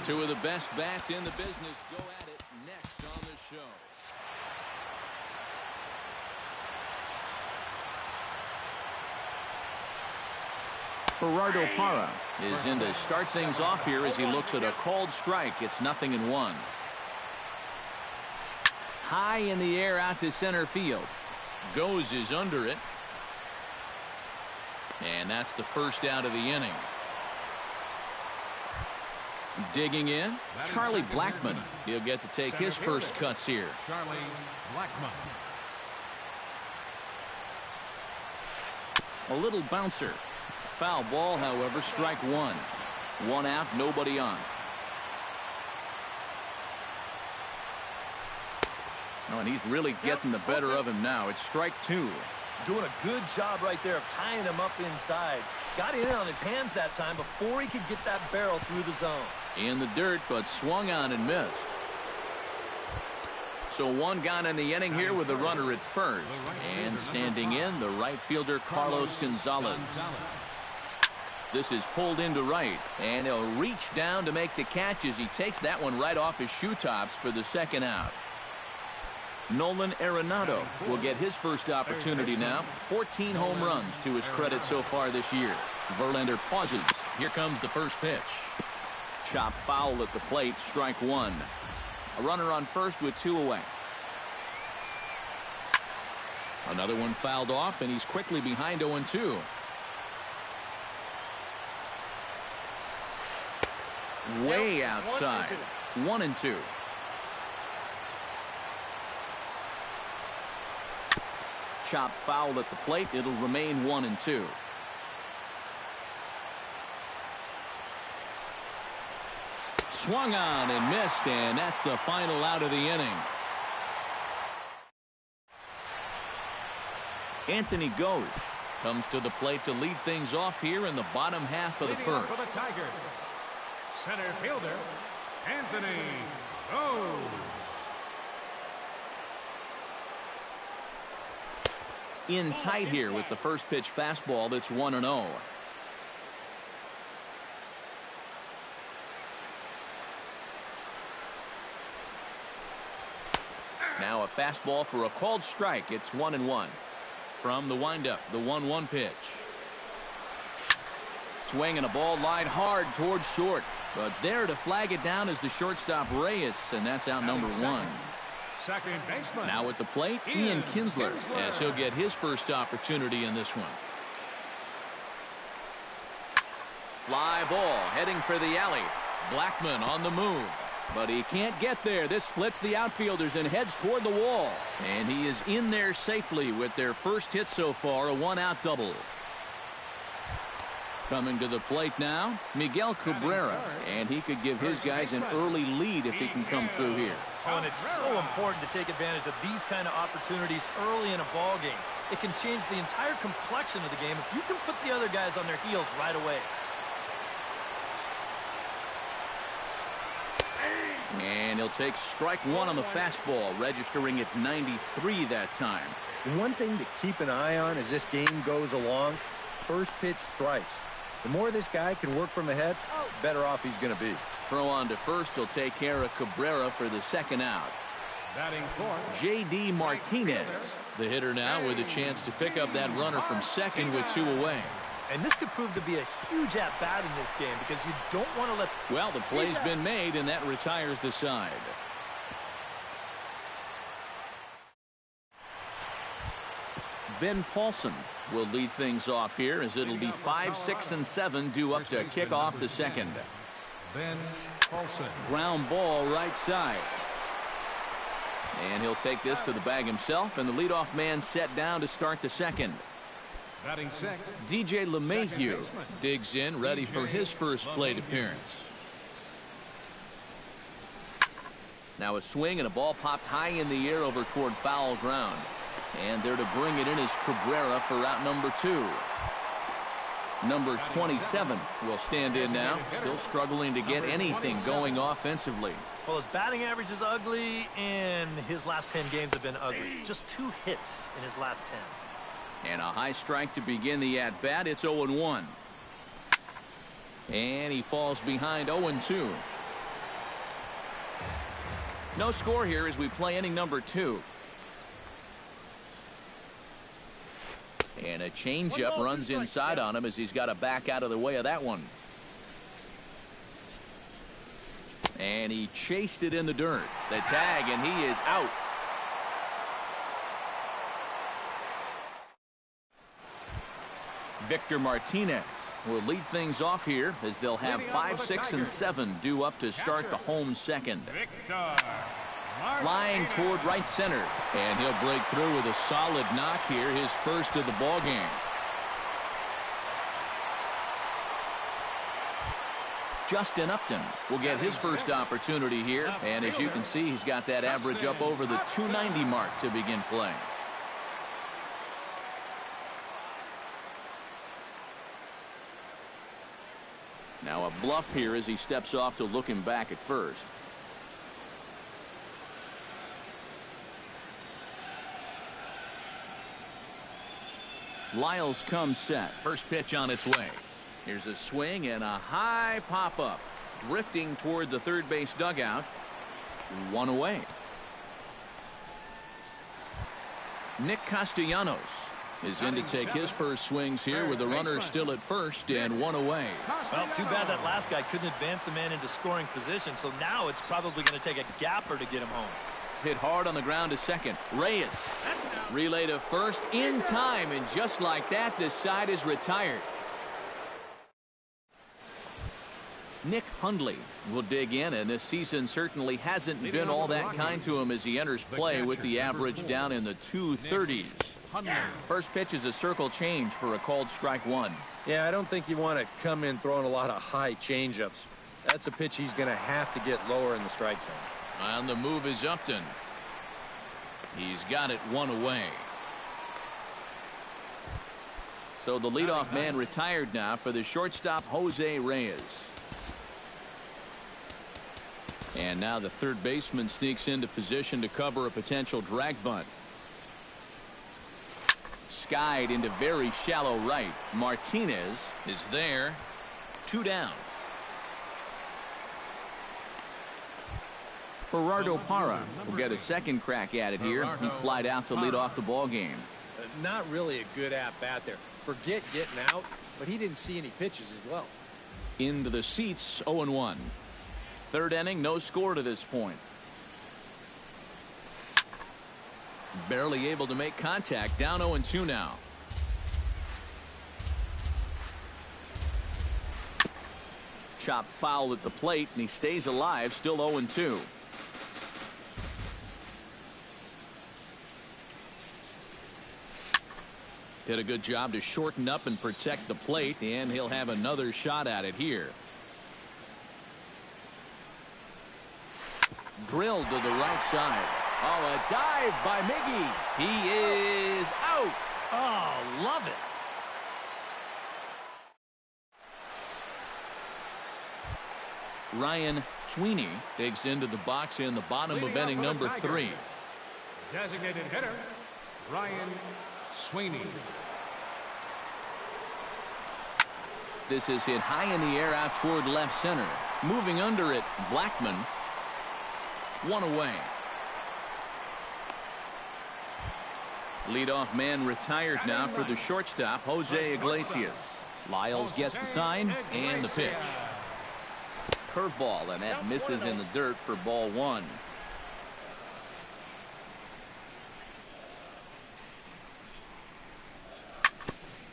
2 of the best bats in the business go at it next on the show. Gerardo Parra is in to start things off here as he looks at a called strike. It's 0-1. High in the air out to center field. Goes is under it. And that's the first out of the inning. Digging in, Charlie Blackmon. He'll get to take his first cuts here. Charlie Blackmon. A little bouncer. Foul ball, however, strike 1. 1 out, nobody on. Oh, and he's really getting the better of him now. It's strike 2. Doing a good job right there of tying him up inside. Got in on his hands that time before he could get that barrel through the zone. In the dirt, but swung on and missed. So 1 gone in the inning here with a runner at first. And standing in, the right fielder, Carlos Gonzalez. This is pulled into right, and he'll reach down to make the catch as he takes that one right off his shoe tops for the second out. Nolan Arenado will get his first opportunity now. 14 home runs to his credit so far this year. Verlander pauses. Here comes the first pitch. Chop foul at the plate, strike 1. A runner on first with 2 away. Another one fouled off, and he's quickly behind 0-2. Way outside. 1-2. Chop foul at the plate. It'll remain 1-2. Swung on and missed, and that's the final out of the inning. Anthony Goes comes to the plate to lead things off here in the bottom half of the first. For the Tigers, center fielder, Anthony Goes. In tight here with the first pitch fastball that's 1-0. Now a fastball for a called strike. It's 1-1. From the windup, the 1-1 pitch. Swing and a ball lined hard towards short. But there to flag it down is the shortstop Reyes, and that's out number 1. Second baseman. Now at the plate, Ian Kinsler, as he'll get his first opportunity in this one. Fly ball heading for the alley. Blackmon on the move. But he can't get there. This splits the outfielders and heads toward the wall. And he is in there safely with their first hit so far, a 1-out double. Coming to the plate now, Miguel Cabrera. And he could give his guys an early lead if he can come through here. Oh, and it's so important to take advantage of these kind of opportunities early in a ball game. It can change the entire complexion of the game if you can put the other guys on their heels right away. And he'll take strike 1 on the fastball, registering at 93 that time. One thing to keep an eye on as this game goes along, first pitch strikes. The more this guy can work from ahead, the better off he's going to be. Throw on to first will take care of Cabrera for the second out. Batting fourth, J.D. Martinez, the hitter now with a chance to pick up that runner from second with 2 away. And this could prove to be a huge at-bat in this game because you don't want to let... Well, the play's been made, and that retires the side. Ben Paulson will lead things off here as it'll be 5, 6, and 7 due up to kick off the second. Ben Paulson. Ground ball right side. And he'll take this to the bag himself, and the leadoff man set down to start the second. Batting sixth, DJ LeMahieu digs in, ready for his first plate appearance. Now a swing and a ball popped high in the air over toward foul ground. And there to bring it in is Cabrera for out number 2. Number 27 will stand in now, still struggling to get anything going offensively. Well, his batting average is ugly, and his last 10 games have been ugly. Just 2 hits in his last 10. And a high strike to begin the at-bat. It's 0-1. And he falls behind 0-2. No score here as we play inning number 2. And a changeup runs inside on him as he's got to back out of the way of that one. And he chased it in the dirt. The tag, and he is out. Victor Martinez will lead things off here as they'll have 5, 6, and 7 due up to start the home second. Flying toward right center, and he'll break through with a solid knock here, his first of the ball game. Justin Upton will get his first opportunity here, and as you can see, he's got that average up over the 290 mark to begin play. Now a bluff here as he steps off to look him back at first. Lyles comes set. First pitch on its way. Here's a swing and a high pop-up. Drifting toward the third base dugout. 1 away. Nick Castellanos is in to take his first swings here with the runner still at first and 1 away. Well, too bad that last guy couldn't advance the man into scoring position, so now it's probably going to take a gapper to get him home. Hit hard on the ground to second. Reyes relay to first in time, and just like that, this side is retired. Nick Hundley will dig in, and this season certainly hasn't been all that kind to him as he enters play with the average down in the 230s. First pitch is a circle change for a called strike 1. Yeah, I don't think you want to come in throwing a lot of high changeups. That's a pitch he's going to have to get lower in the strike zone. On the move is Upton. He's got it 1 away. So the leadoff man retired now for the shortstop, Jose Reyes. And now the third baseman sneaks into position to cover a potential drag bunt. Skied into very shallow right. Martinez is there. 2 down. Gerardo Parra will get a second crack at it here. He flied out to lead off the ball game. Not really a good at-bat there. Forget getting out, but he didn't see any pitches as well. Into the seats, 0-1. Third inning, no score to this point. Barely able to make contact, down 0-2 now. Chop foul at the plate, and he stays alive, still 0-2. Did a good job to shorten up and protect the plate, and he'll have another shot at it here. Drilled to the right side. Oh, a dive by Miggy. He is out. Oh, love it. Ryan Sweeney digs into the box in the bottom of inning number 3. Designated hitter, Ryan Sweeney. This is hit high in the air out toward left center. Moving under it, Blackman. 1 away. Leadoff man retired now for the shortstop, Jose Iglesias. Lyles gets the sign and the pitch. Curveball, and that misses in the dirt for ball 1.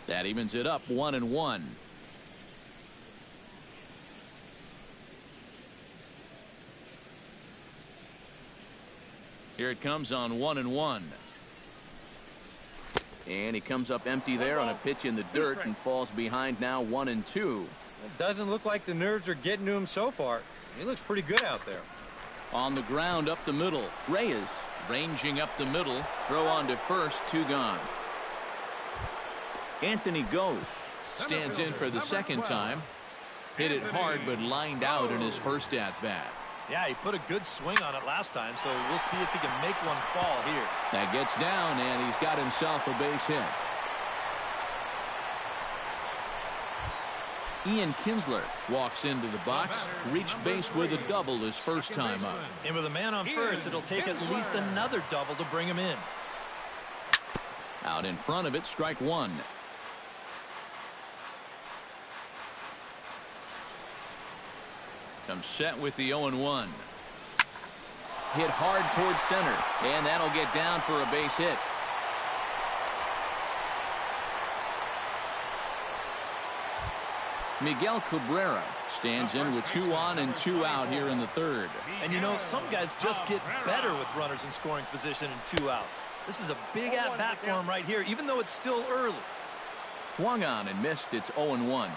That evens it up 1-1. Here it comes on 1-1. And he comes up empty there on a pitch in the dirt and falls behind now 1-2. It doesn't look like the nerves are getting to him so far. He looks pretty good out there. On the ground up the middle. Reyes ranging up the middle. Throw on to first. 2 gone. Anthony goes. stands in for the second time. Hit it hard, but lined out in his first at-bat. Yeah, he put a good swing on it last time, so we'll see if he can make one fall here. That gets down, and he's got himself a base hit. Ian Kinsler walks into the box, reached base with a double his first time up. And with a man on first, it'll take at least another double to bring him in. Out in front of it, strike one. Comes set with the 0-1. Hit hard towards center, and that'll get down for a base hit. Miguel Cabrera stands in with 2 on and 2 out here in the third. And you know, some guys just get better with runners in scoring position and 2 outs. This is a big at-bat for him right here, even though it's still early. Swung on and missed. It's 0-1.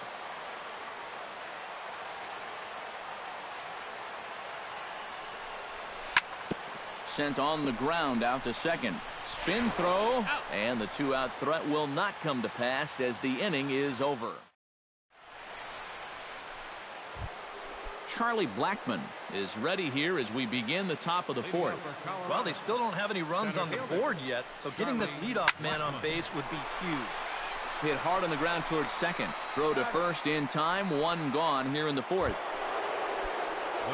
Sent on the ground out to second. Spin throw, and the 2-out threat will not come to pass as the inning is over. Charlie Blackmon is ready here as we begin the top of the fourth. Well, they still don't have any runs on the board yet, so getting this leadoff man on base would be huge. Hit hard on the ground towards second. Throw to first in time. 1 gone here in the fourth.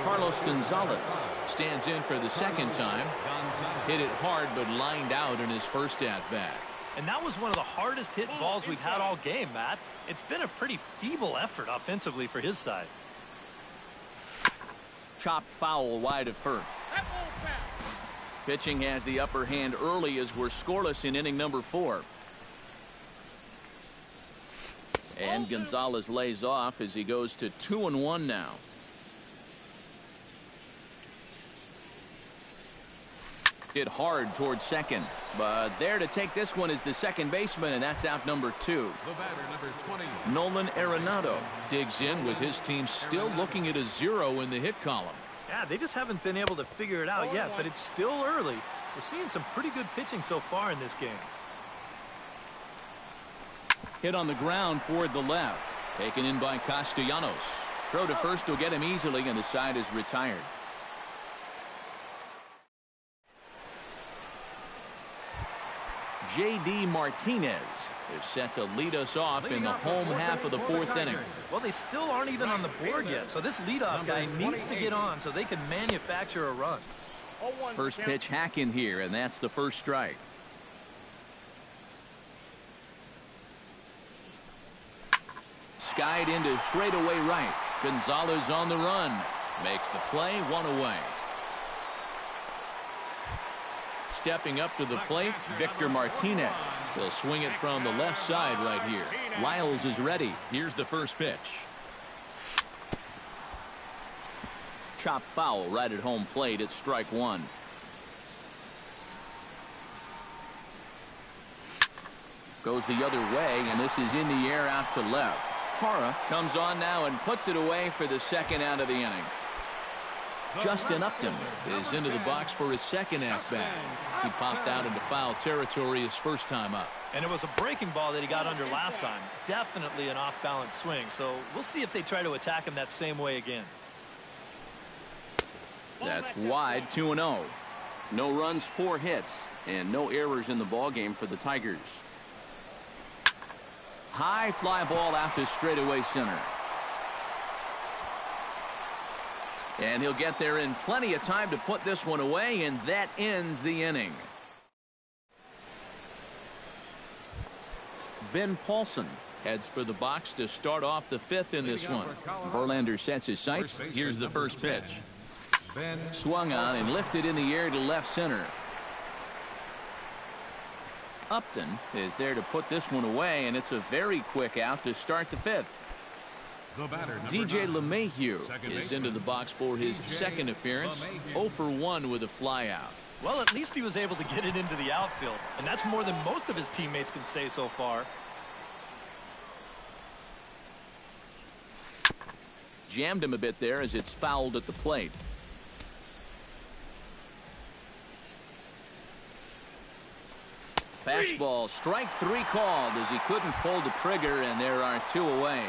Carlos Gonzalez stands in for the second time. Hit it hard, but lined out in his first at-bat. And that was one of the hardest hit balls we've had all game, Matt. It's been a pretty feeble effort offensively for his side. Chopped foul wide of first. Pitching has the upper hand early as we're scoreless in inning number 4. And Gonzalez lays off as he goes to 2-1 now. Hit hard towards second, but there to take this one is the second baseman, and that's out number 2. The batter, number 20. Nolan Arenado digs in with his team still looking at a 0 in the hit column. Yeah, they just haven't been able to figure it out yet, but it's still early. We're seeing some pretty good pitching so far in this game. Hit on the ground toward the left. Taken in by Castellanos. Throw to first will get him easily, and the side is retired. J.D. Martinez is set to lead us off in the home half of the fourth inning. Well, they still aren't even on the board yet, so this leadoff guy needs to get on so they can manufacture a run. First pitch hack in here, and that's the first strike. Skied into straightaway right. Gonzalez on the run. Makes the play, 1 away. Stepping up to the plate, Victor Martinez. He'll swing it from the left side right here. Lyles is ready. Here's the first pitch. Chop foul right at home plate. It's strike 1. Goes the other way, and this is in the air out to left. Hara comes on now and puts it away for the second out of the inning. Justin Upton is into the box for his second at-bat. He popped out into foul territory his first time up. And it was a breaking ball that he got under last time. Definitely an off-balance swing, so we'll see if they try to attack him that same way again. That's wide, 2-0. No runs, 4 hits, and no errors in the ballgame for the Tigers. High fly ball out to straightaway center. And he'll get there in plenty of time to put this one away, and that ends the inning. Ben Paulson heads for the box to start off the 5th in this one. Verlander sets his sights. Here's the first pitch. Swung on and lifted in the air to left center. Upton is there to put this one away, and it's a very quick out to start the 5th. DJ LeMahieu is into the box for his second appearance. 0 for 1 with a flyout. Well, at least he was able to get it into the outfield, and that's more than most of his teammates can say so far. Jammed him a bit there as it's fouled at the plate. Fastball, strike 3 called as he couldn't pull the trigger, and there are 2 away.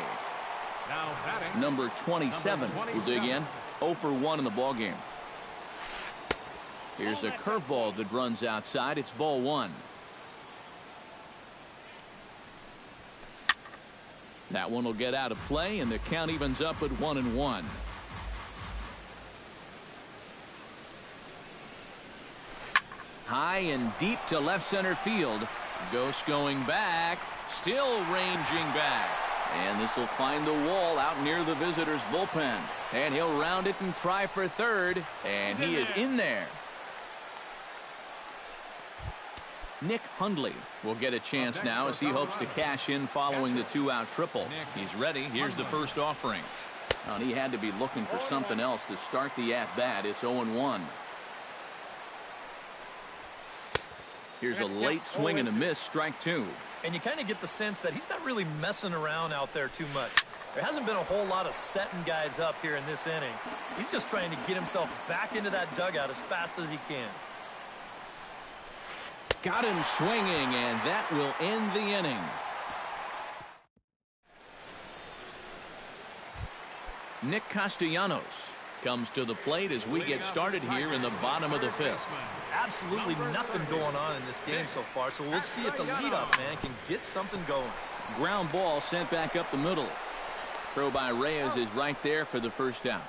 Now batting, Number 27 will dig in. 0 for 1 in the ballgame. Here's a curveball that runs outside. It's ball 1. That one will get out of play, and the count evens up at 1-1. High and deep to left center field. Ghost going back, still ranging back. And this will find the wall out near the visitors' bullpen. And he'll round it and try for third. And he is in there. Nick Hundley will get a chance now as he hopes to cash in following the 2-out triple. He's ready. Here's the first offering. And he had to be looking for something else to start the at-bat. It's 0-1. Here's a late swing and a miss, strike 2. And you kind of get the sense that he's not really messing around out there too much. There hasn't been a whole lot of setting guys up here in this inning. He's just trying to get himself back into that dugout as fast as he can. Got him swinging, and that will end the inning. Nick Castellanos comes to the plate as we get started here in the bottom of the 5th. Absolutely nothing going on in this game so far, so we'll see if the leadoff man can get something going. Ground ball sent back up the middle. Throw by Reyes is right there for the first out.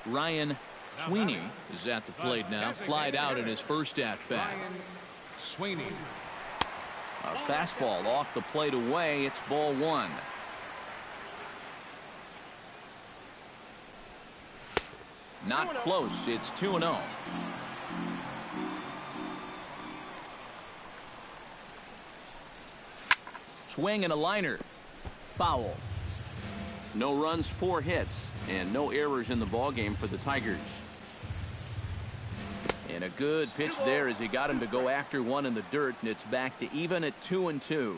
Ryan Sweeney is at the plate now. Flied out in his first at-bat. Sweeney. A fastball off the plate away. It's ball 1. Not close. It's 2-0. Swing and a liner. Foul. No runs, 4 hits, and no errors in the ballgame for the Tigers. And a good pitch there as he got him to go after one in the dirt, and it's back to even at 2-2.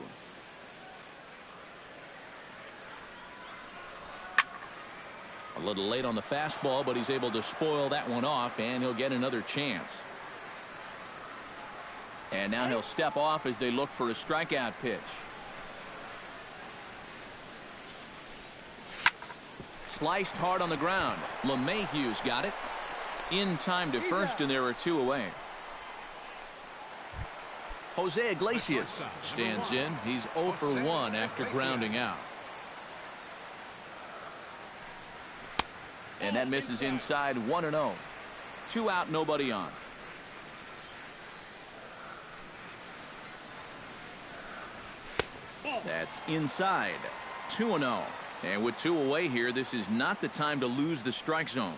A little late on the fastball, but he's able to spoil that one off, and he'll get another chance. And now he'll step off as they look for a strikeout pitch. Sliced hard on the ground. LeMahieu's got it. In time to first, and there are 2 away. Jose Iglesias stands in. He's 0 for 1 after grounding out. And that misses inside, 1-0. 2 out, nobody on. That's inside, 2-0. And with 2 away here, this is not the time to lose the strike zone.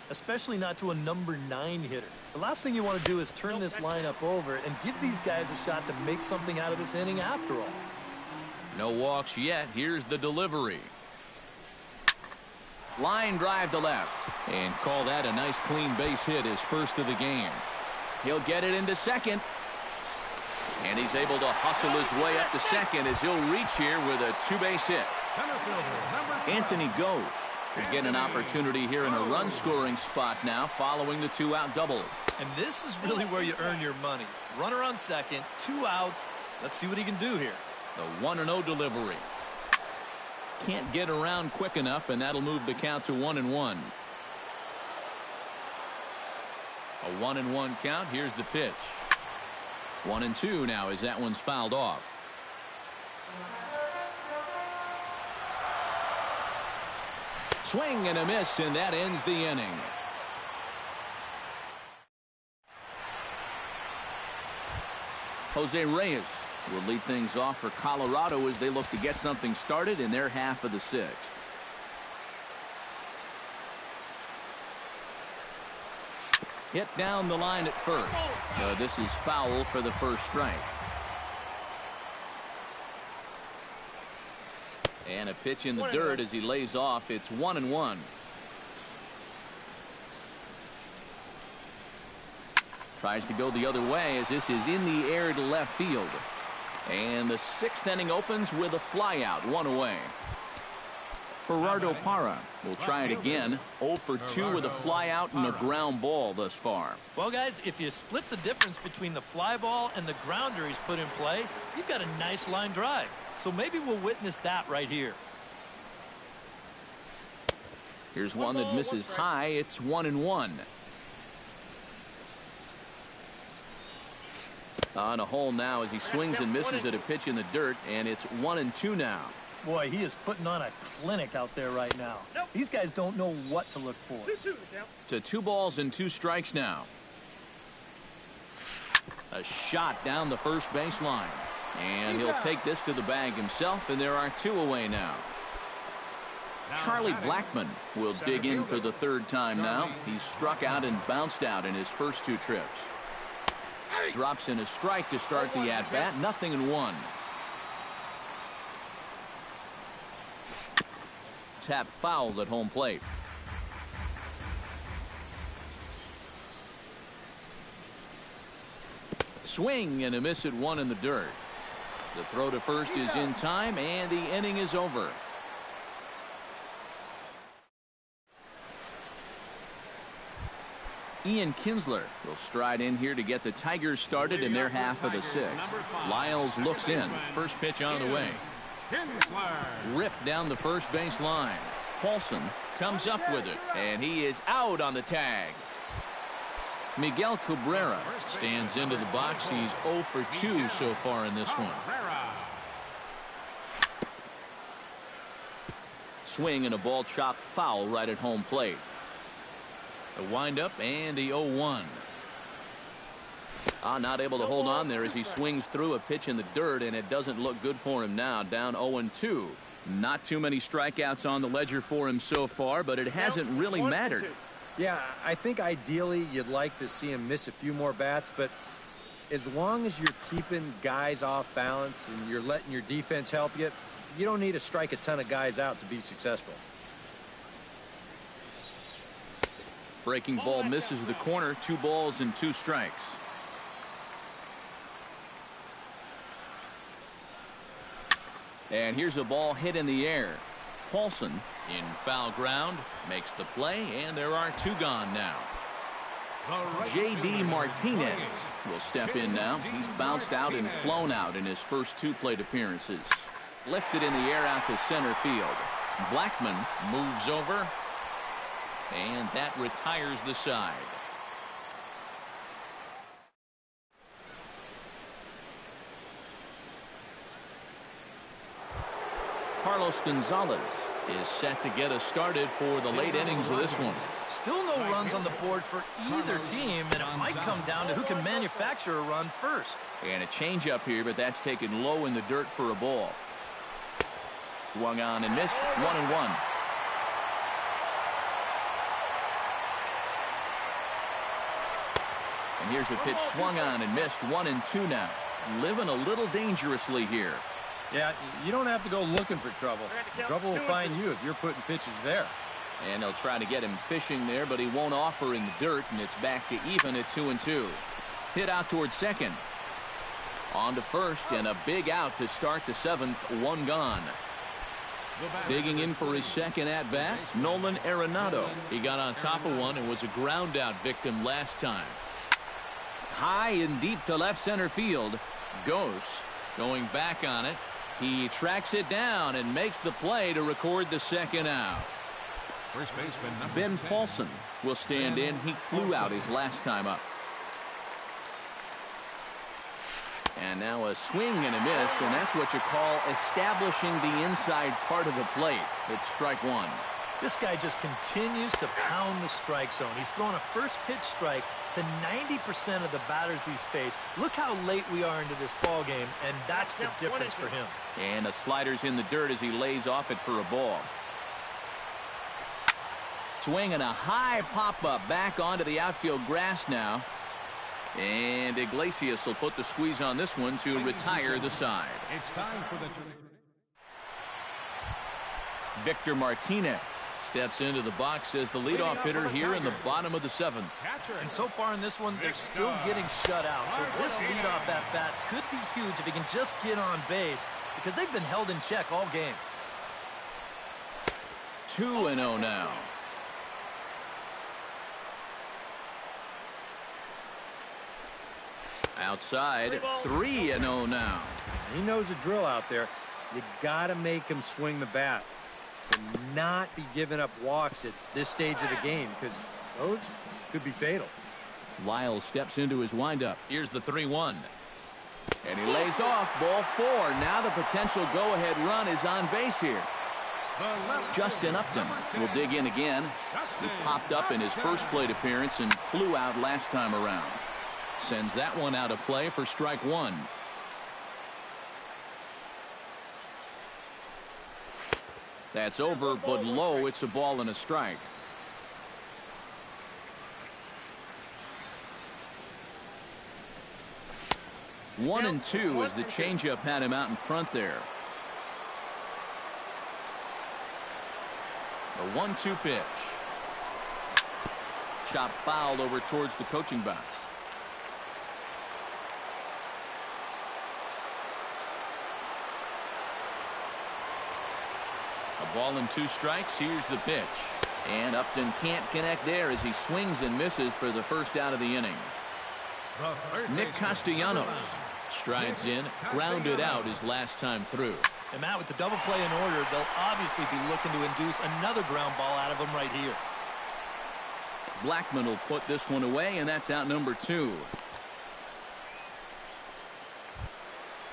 Especially not to a number 9 hitter. The last thing you want to do is turn this lineup over and give these guys a shot to make something out of this inning after all. No walks yet. Here's the delivery. Line drive to left. And call that a nice clean base hit, his first of the game. He'll get it into second. And he's able to hustle his way up to second as he'll reach here with a 2-base hit. Anthony Goes could get an opportunity here in a run-scoring spot now following the 2-out double. And this is really where you earn your money. Runner on second, 2 outs. Let's see what he can do here. The 1-0 delivery. Can't get around quick enough, and that'll move the count to 1-1. A 1-1 count. Here's the pitch. 1-2 now as that one's fouled off. Swing and a miss, and that ends the inning. Jose Reyes will lead things off for Colorado as they look to get something started in their half of the 6th. Hit down the line at first. This is foul for the first strike. And a pitch in the dirt as he lays off. It's 1-1. Tries to go the other way as this is in the air to left field. And the 6th inning opens with a flyout, 1 away. Gerardo Parra will try it again. 0 for 2 with a fly out and a ground ball thus far. Well, guys, if you split the difference between the fly ball and the grounder he's put in play, you've got a nice line drive. So maybe we'll witness that right here. Here's one that misses high. It's 1-1. On a hole now as he swings and misses at a pitch in the dirt, and it's 1-2 now. Boy, he is putting on a clinic out there right now. These guys don't know what to look for. To 2 balls and 2 strikes now. A shot down the first baseline. And he'll take this to the bag himself, and there are 2 away now. Charlie Blackmon will dig in for the 3rd time now. He's struck out and bounced out in his first 2 trips. Drops in a strike to start the at-bat. 0-1. Tap fouled at home plate. Swing and a miss at 1 in the dirt. The throw to first is in time, and the inning is over. Ian Kinsler will stride in here to get the Tigers started in their half of the 6th. Lyles looks in. First pitch on the way. Ripped down the first base line. Paulson comes up with it, and he is out on the tag. Miguel Cabrera stands into the box. He's 0 for 2 so far in this one. Swing and a ball chopped foul right at home plate. A windup and the 0-1. Not able to hold on there as he swings through a pitch in the dirt, and it doesn't look good for him now. Down 0-2. Not too many strikeouts on the ledger for him so far, but it hasn't really mattered. Yeah, I think ideally you'd like to see him miss a few more bats, but as long as you're keeping guys off balance and you're letting your defense help you, you don't need to strike a ton of guys out to be successful. Breaking ball misses the corner. 2 balls and 2 strikes. And here's a ball hit in the air. Paulson in foul ground makes the play, and there are 2 gone now. J.D. Martinez will step in now. He's bounced out and flown out in his first 2 plate appearances. Lifted in the air out to center field. Blackmon moves over, and that retires the side. Carlos Gonzalez is set to get us started for the late innings of this one. Still no runs on the board for either team, and it might come down to who can manufacture a run first. And a changeup here, but that's taken low in the dirt for a ball. Swung on and missed. 1-1. And here's a pitch swung on and missed. 1-2 now. Living a little dangerously here. Yeah, you don't have to go looking for trouble. Trouble will find you if you're putting pitches there. And they'll try to get him fishing there, but he won't offer in the dirt, and it's back to even at 2-2. Hit out towards second. On to first, and a big out to start the 7th. 1 gone. Digging in for his second at-bat, Nolan Arenado. He got on top of one and was a ground-out victim last time. High and deep to left center field. Ghost going back on it. He tracks it down and makes the play to record the second out. First baseman Ben Paulson will stand in. He flew out his last time up. And now a swing and a miss, and that's what you call establishing the inside part of the plate. It's strike 1. This guy just continues to pound the strike zone. He's thrown a first pitch strike to 90% of the batters he's faced. Look how late we are into this ball game, and that's the difference for him. And the slider's in the dirt as he lays off it for a ball. Swing and a high pop-up back onto the outfield grass now. And Iglesias will put the squeeze on this one to retire the side. It's time for the Victor Martinez steps into the box as the leadoff hitter here in the bottom of the 7th. And so far in this one, they're still getting shut out. So this leadoff at-bat could be huge if he can just get on base, because they've been held in check all game. 2-0 now. Outside, 3-0 now. He knows the drill out there. You got to make him swing the bat. To not be giving up walks at this stage of the game, because those could be fatal. Lyle steps into his windup. Here's the 3-1. And he lays off ball 4. Now the potential go-ahead run is on base here. Justin Upton will dig in again. He popped up in his first plate appearance and flew out last time around. Sends that one out of play for strike 1. That's over, but low. It's a ball and a strike. One and two as the changeup had him out in front there. A 1-2 pitch. Chop fouled over towards the coaching box. A ball and 2 strikes. Here's the pitch. And Upton can't connect there as he swings and misses for the first out of the inning. Nick Castellanos strides in, grounded out his last time through. And Matt, with the double play in order, they'll obviously be looking to induce another ground ball out of him right here. Blackman will put this one away, and that's out number 2.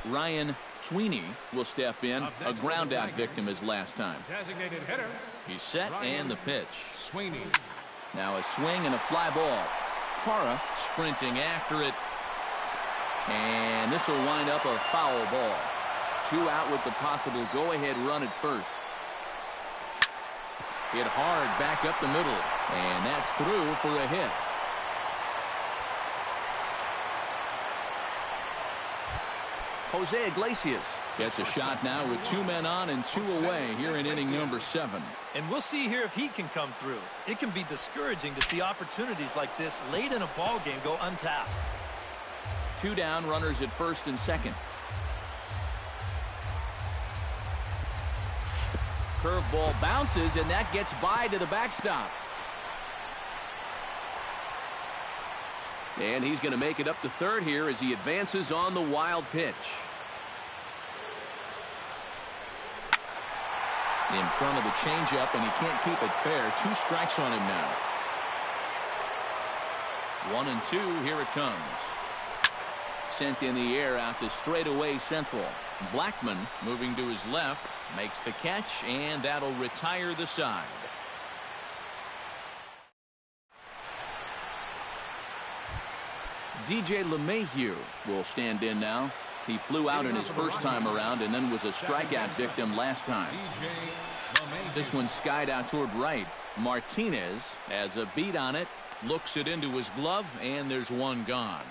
Ryan Sweeney will step in, a ground out victim his last time. Designated hitter. He's set, and the pitch. Sweeney. Now a swing and a fly ball. Parra sprinting after it. And this will wind up a foul ball. 2 out with the possible go-ahead run at first. Hit hard back up the middle. And that's through for a hit. Jose Iglesias gets a shot now with 2 men on and 2 away here in inning number 7. And we'll see here if he can come through. It can be discouraging to see opportunities like this late in a ball game go untapped. 2 down, runners at first and second. Curveball bounces, and that gets by to the backstop. And he's going to make it up to third here as he advances on the wild pitch. In front of the changeup, and he can't keep it fair. 2 strikes on him now. 1 and 2, here it comes. Sent in the air out to straightaway central. Blackman moving to his left, makes the catch, and that'll retire the side. DJ LeMahieu will stand in now. He flew out in his first time around and then was a strikeout victim last time. This one skied out toward right. Martinez has a beat on it, looks it into his glove, and there's one gone.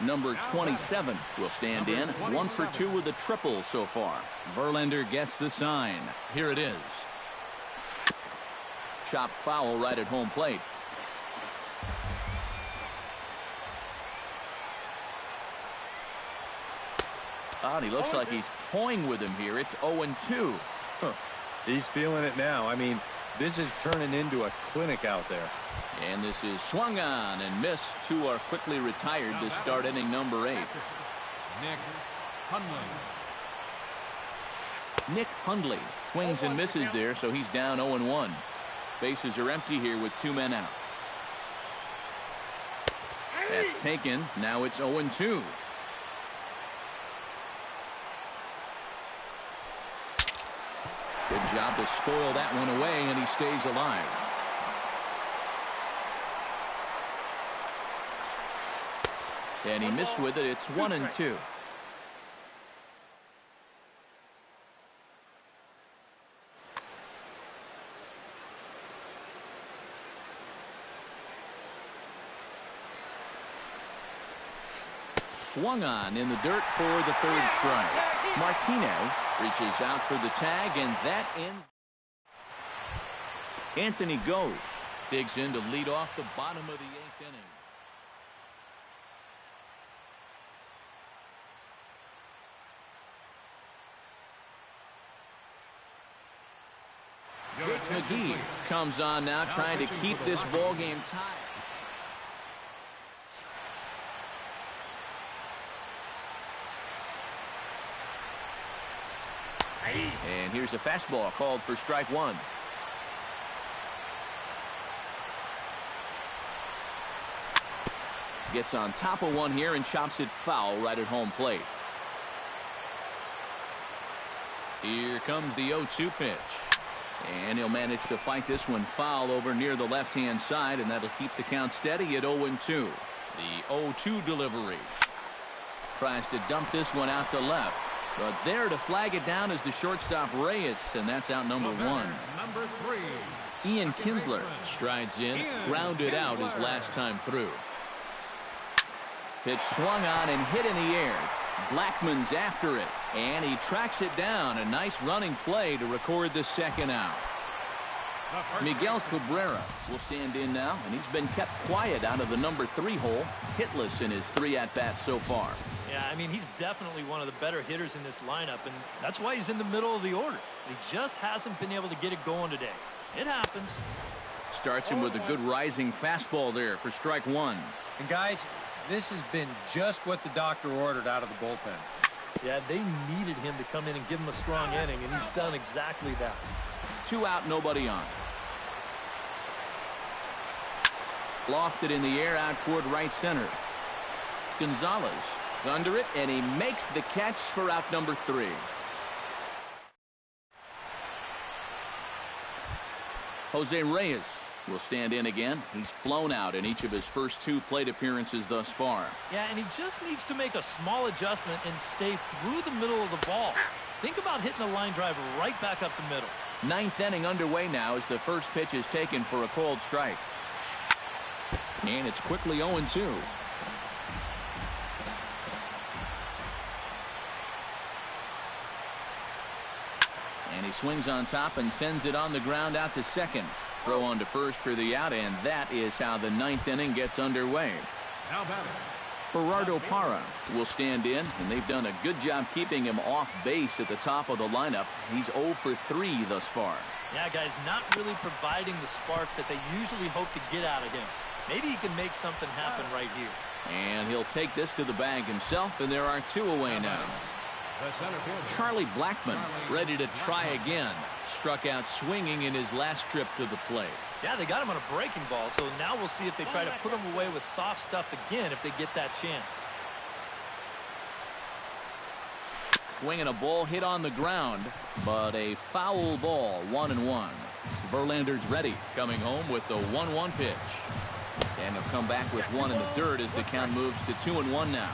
Number 27 will stand in. 1 for 2 with a triple so far. Verlander gets the sign. Here it is. Chop foul right at home plate. Oh, he looks like he's toying with him here. It's 0-2. Huh. He's feeling it now. I mean, this is turning into a clinic out there. And this is swung on and missed. 2 are quickly retired to start inning number 8. Nick Hundley. Nick Hundley swings and misses there, so he's down 0-1. Bases are empty here with 2 men out. That's taken. Now it's 0-2. Good job to spoil that one away, and he stays alive. And he missed with it. It's 1-2. Swung on in the dirt for the 3rd strike. Martinez reaches out for the tag, and that ends. Anthony Gose digs in to lead off the bottom of the 8th inning. Jake McGee comes on now, trying to keep this ball game tied. And here's a fastball called for strike one. Gets on top of one here and chops it foul right at home plate. Here comes the 0-2 pitch. And he'll manage to fight this one foul over near the left-hand side, and that'll keep the count steady at 0-2. The 0-2 delivery. Tries to dump this one out to left. But there to flag it down is the shortstop Reyes, and that's out number one. Number 3. Ian Kinsler strides in, grounded out his last time through. Pitch swung on and hit in the air. Blackman's after it, and he tracks it down. A nice running play to record the second out. Miguel Cabrera will stand in now, and he's been kept quiet out of the number 3 hole, hitless in his 3 at-bats so far. Yeah, I mean, he's definitely one of the better hitters in this lineup, and that's why he's in the middle of the order. He just hasn't been able to get it going today. It happens. Starts him with a good rising fastball there for strike one. And guys, this has been just what the doctor ordered out of the bullpen. Yeah, they needed him to come in and give him a strong inning, and he's done exactly that. 2 out, nobody on. Lofted in the air out toward right center. Gonzalez is under it, and he makes the catch for out number 3. Jose Reyes will stand in again. He's flown out in each of his first 2 plate appearances thus far. Yeah, and he just needs to make a small adjustment and stay through the middle of the ball. Think about hitting a line drive right back up the middle. 9th inning underway now as the first pitch is taken for a called strike. And it's quickly 0-2. And he swings on top and sends it on the ground out to second. Throw on to first for the out, and that is how the 9th inning gets underway. Now batting. Gerardo Parra will stand in, and they've done a good job keeping him off base at the top of the lineup. He's 0 for 3 thus far. Yeah, guys, not really providing the spark that they usually hope to get out of him. Maybe he can make something happen right here. And he'll take this to the bag himself, and there are 2 away now. The center fielder. Charlie Blackman ready to try again. Struck out swinging in his last trip to the plate. Yeah, they got him on a breaking ball, so now we'll see if they try to put him away with soft stuff again if they get that chance. Swinging a ball hit on the ground, but a foul ball, 1-1. Verlander's ready, coming home with the 1-1 pitch. And he'll come back with 1 in the dirt as the count moves to 2-1 now.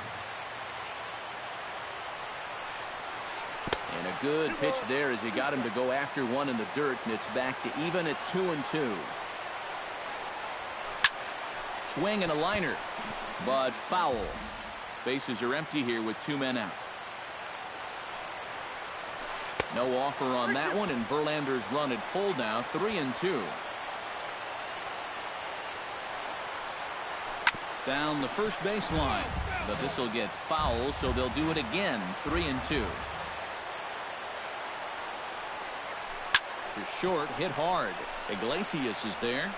And a good pitch there as he got him to go after 1 in the dirt, and it's back to even at 2-2. Swing and a liner, but foul. Bases are empty here with 2 men out. No offer on that one, and Verlander's run at full now, 3-2. Down the first baseline, but this will get foul, so they'll do it again, 3-2. To short, hit hard. Iglesias is there.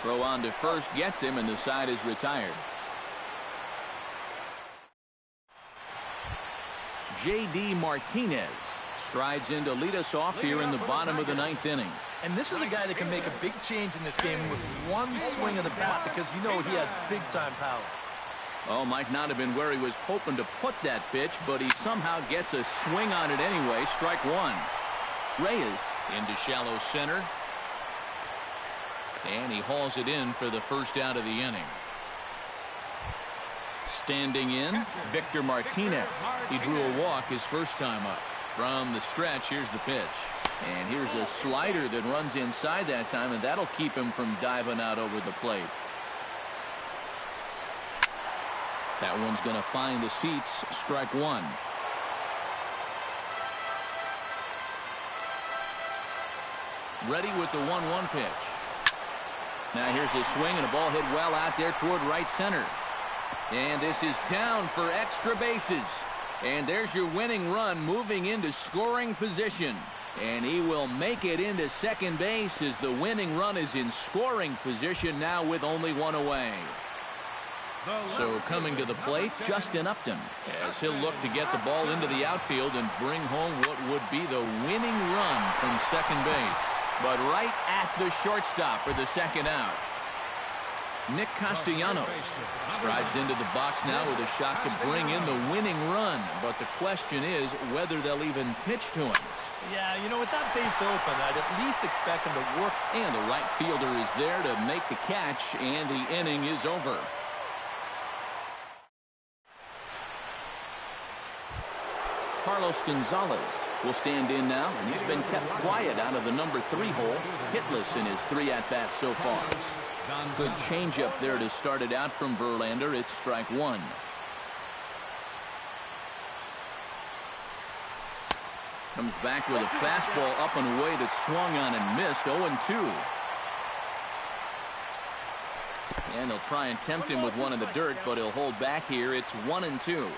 Throw on to first, gets him, and the side is retired. J.D. Martinez strides in to lead us off here in the bottom of the 9th inning. And this is a guy that can make a big change in this game with 1 swing of the bat, because you know he has big-time power. Oh, might not have been where he was hoping to put that pitch, but he somehow gets a swing on it anyway. Strike 1. Reyes into shallow center. And he hauls it in for the first out of the inning. Standing in, Victor Martinez. He drew a walk his first time up. From the stretch, here's the pitch. And here's a slider that runs inside that time, and that'll keep him from diving out over the plate. That one's going to find the seats. Strike 1. Ready with the 1-1 pitch. Now here's a swing, and a ball hit well out there toward right center. And this is down for extra bases. And there's your winning run moving into scoring position. And he will make it into second base as the winning run is in scoring position now with only one away. So coming to the plate, Justin Upton, as he'll look to get the ball into the outfield and bring home what would be the winning run from second base. But right at the shortstop for the second out. Nick Castellanos strides into the box now with a shot to bring in the winning run. But the question is whether they'll even pitch to him. Yeah, you know, with that base open, I'd at least expect him to work. And the right fielder is there to make the catch, and the inning is over. Carlos Gonzalez will stand in now, and he's been kept quiet out of the number 3 hole, hitless in his 3 at-bats so far. Good changeup there to start it out from Verlander. It's strike 1. Comes back with a fastball up and away that swung on and missed. 0-2. And they'll try and tempt him with one in the dirt, but he'll hold back here. It's 1-2.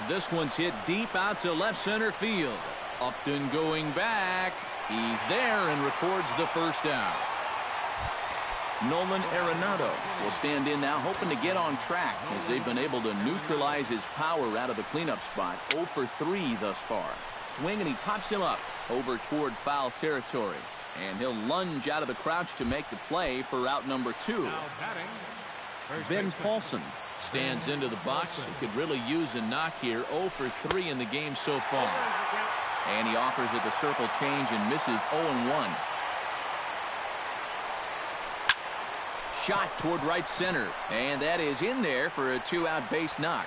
This one's hit deep out to left center field. Upton going back. He's there and records the first out. Nolan Arenado will stand in now, hoping to get on track as they've been able to neutralize his power out of the cleanup spot. 0 for 3 thus far. Swing, and he pops him up over toward foul territory. And he'll lunge out of the crouch to make the play for out number 2. Ben Paulson stands into the box. He could really use a knock here. 0 for 3 in the game so far. And he offers it the circle change and misses. 0-1. Shot toward right center, and that is in there for a 2-out base knock.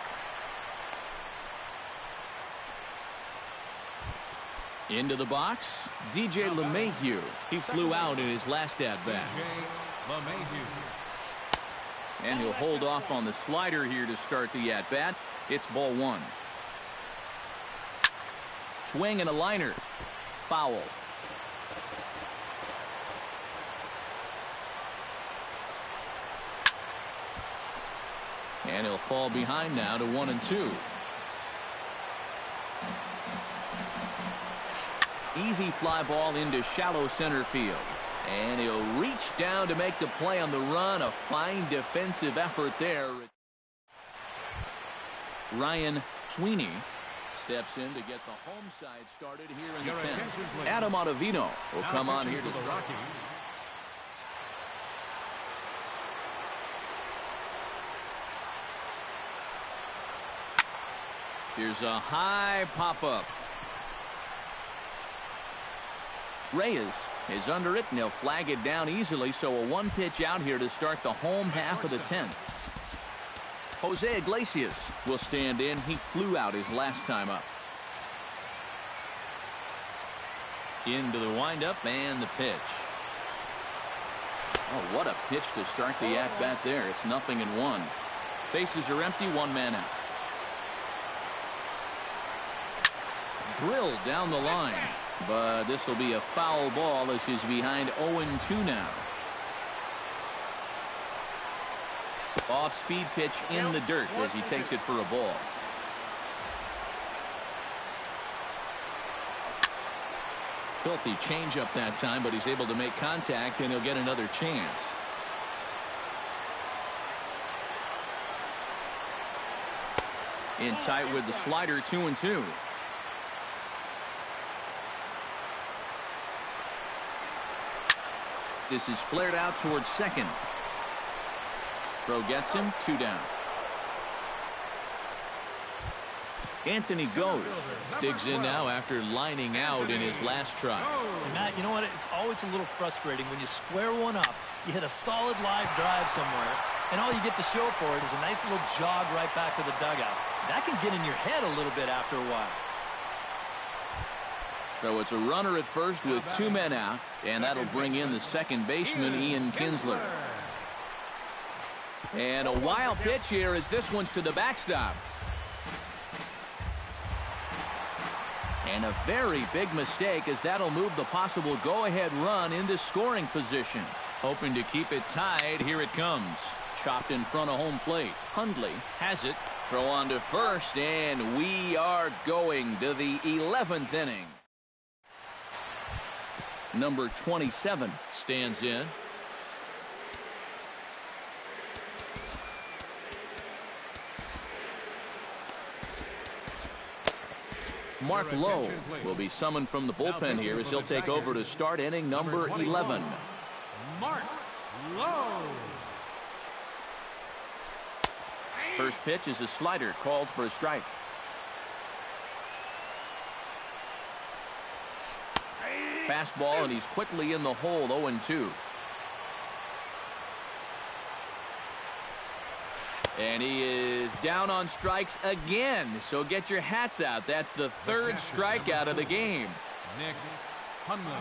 Into the box, DJ LeMahieu. He flew out in his last at-bat. And he'll hold off on the slider here to start the at-bat. It's ball 1. Swing and a liner. Foul. And he'll fall behind now to 1-2. Easy fly ball into shallow center field. And he'll reach down to make the play on the run. A fine defensive effort there. Ryan Sweeney steps in to get the home side started here in the 10th. Adam Ottavino will come on here to start. Here's a high pop-up. Reyes is under it, and he'll flag it down easily, so a 1-pitch out here to start the home half of the 10th. Jose Iglesias will stand in. He flew out his last time up. Into the windup and the pitch. Oh, what a pitch to start the at-bat there. It's 0-1. Bases are empty, 1 man out. Drilled down the line, but this will be a foul ball as he's behind 0-2 now. Off-speed pitch in the dirt as he takes it for a ball. Filthy changeup that time, but he's able to make contact, and he'll get another chance. In tight with the slider, 2-2. This is flared out towards second. Throw gets him, 2 down. Anthony goes. Digs in now after lining out in his last try. And Matt, you know what? It's always a little frustrating when you square one up, you hit a solid live drive somewhere, and all you get to show for it is a nice little jog right back to the dugout. That can get in your head a little bit after a while. So it's a runner at first with 2 men out, and that'll bring in the second baseman, Ian Kinsler. And a wild pitch here as this one's to the backstop. And a very big mistake as that'll move the possible go-ahead run into scoring position. Hoping to keep it tied, here it comes. Chopped in front of home plate. Hundley has it Throw on to first, and we are going to the 11th inning. Number 27 stands in. Mark Lowe will be summoned from the bullpen here as he'll take over to start inning number 11. Mark Lowe. First pitch is a slider called for a strike. Fastball, and he's quickly in the hole, 0-2. And he is down on strikes again, so get your hats out. That's the third strikeout of the game. Nick Hunley.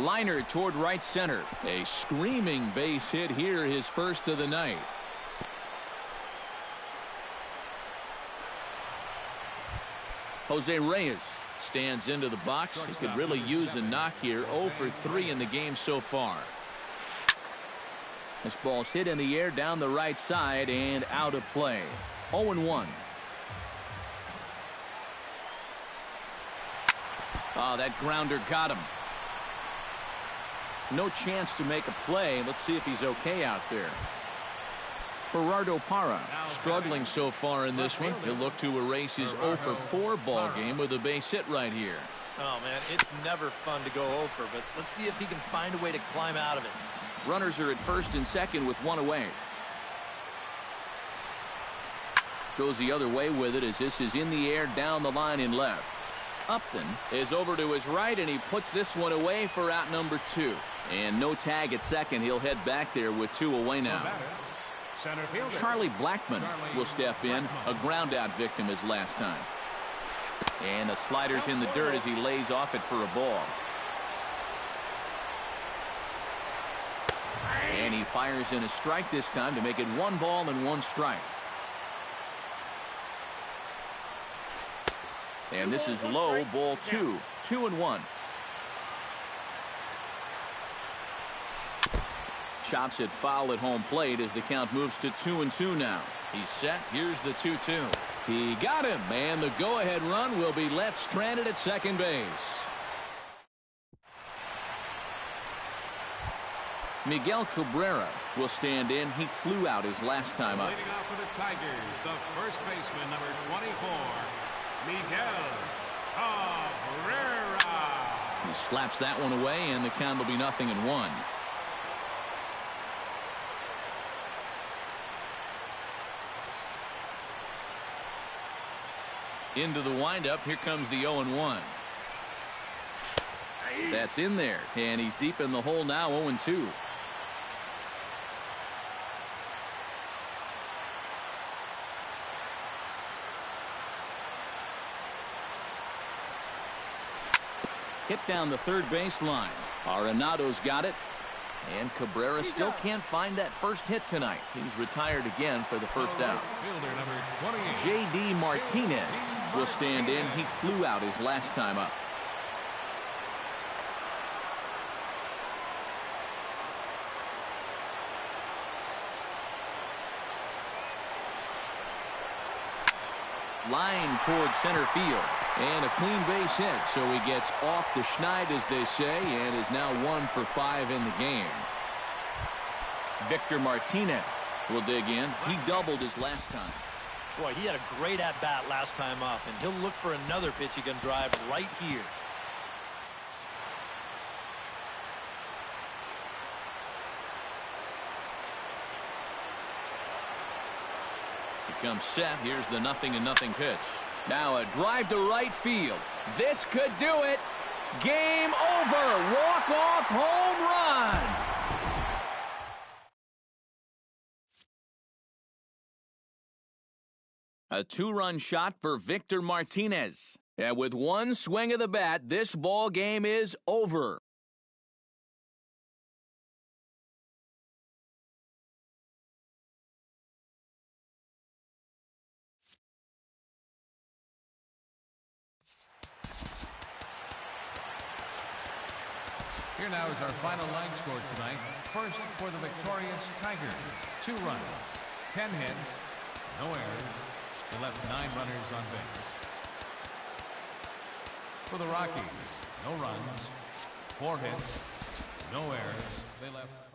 Liner toward right center. A screaming base hit here, his first of the night. Jose Reyes stands into the box. He could really use a knock here. 0 for 3 in the game so far. This ball's hit in the air down the right side and out of play. 0-1. Oh, that grounder got him. No chance to make a play. Let's see if he's okay out there. Gerardo Parra struggling so far in this one. He'll look to erase his 0 for 4 ball game with a base hit right here. Oh, man, it's never fun to go over, but let's see if he can find a way to climb out of it. Runners are at first and second with one away. Goes the other way with it as this is in the air down the line in left. Upton is over to his right, and he puts this one away for out number 2. And no tag at second. He'll head back there with 2 away now. Charlie Blackmon will step in, a ground out victim his last time. And the slider's in the dirt as he lays off it for a ball. And he fires in a strike this time to make it 1 ball and 1 strike. And this is low, ball 2. 2-1. Chops it foul at home plate as the count moves to 2-2 now. He's set. Here's the 2-2. He got him, and the go-ahead run will be left stranded at second base. Miguel Cabrera will stand in. He flew out his last time up. Leading off for the Tigers, the first baseman, number 24, Miguel Cabrera. He slaps that one away, and the count will be 0-1. Into the windup. Here comes the 0-1. That's in there, and he's deep in the hole now. 0-2. Hit down the third base line. Arenado's got it, and Cabrera still can't find that first hit tonight. He's retired again for the first out. Fielder number 28. J.D. Martinez will stand in. He flew out his last time up. Line towards center field. And a clean base hit, so he gets off the schneid, as they say, and is now 1 for 5 in the game. Victor Martinez will dig in. He doubled his last time. Boy, he had a great at-bat last time up, and he'll look for another pitch he can drive right here. He comes set. Here's the 0-0 pitch. Now a drive to right field. This could do it. Game over. Walk-off home run. A 2-run shot for Victor Martinez. And with one swing of the bat, this ball game is over. Here now is our final line score tonight. First for the victorious Tigers, 2 runs, 10 hits, no errors. They left 9 runners on base. For the Rockies, no runs, 4 hits, no errors. They left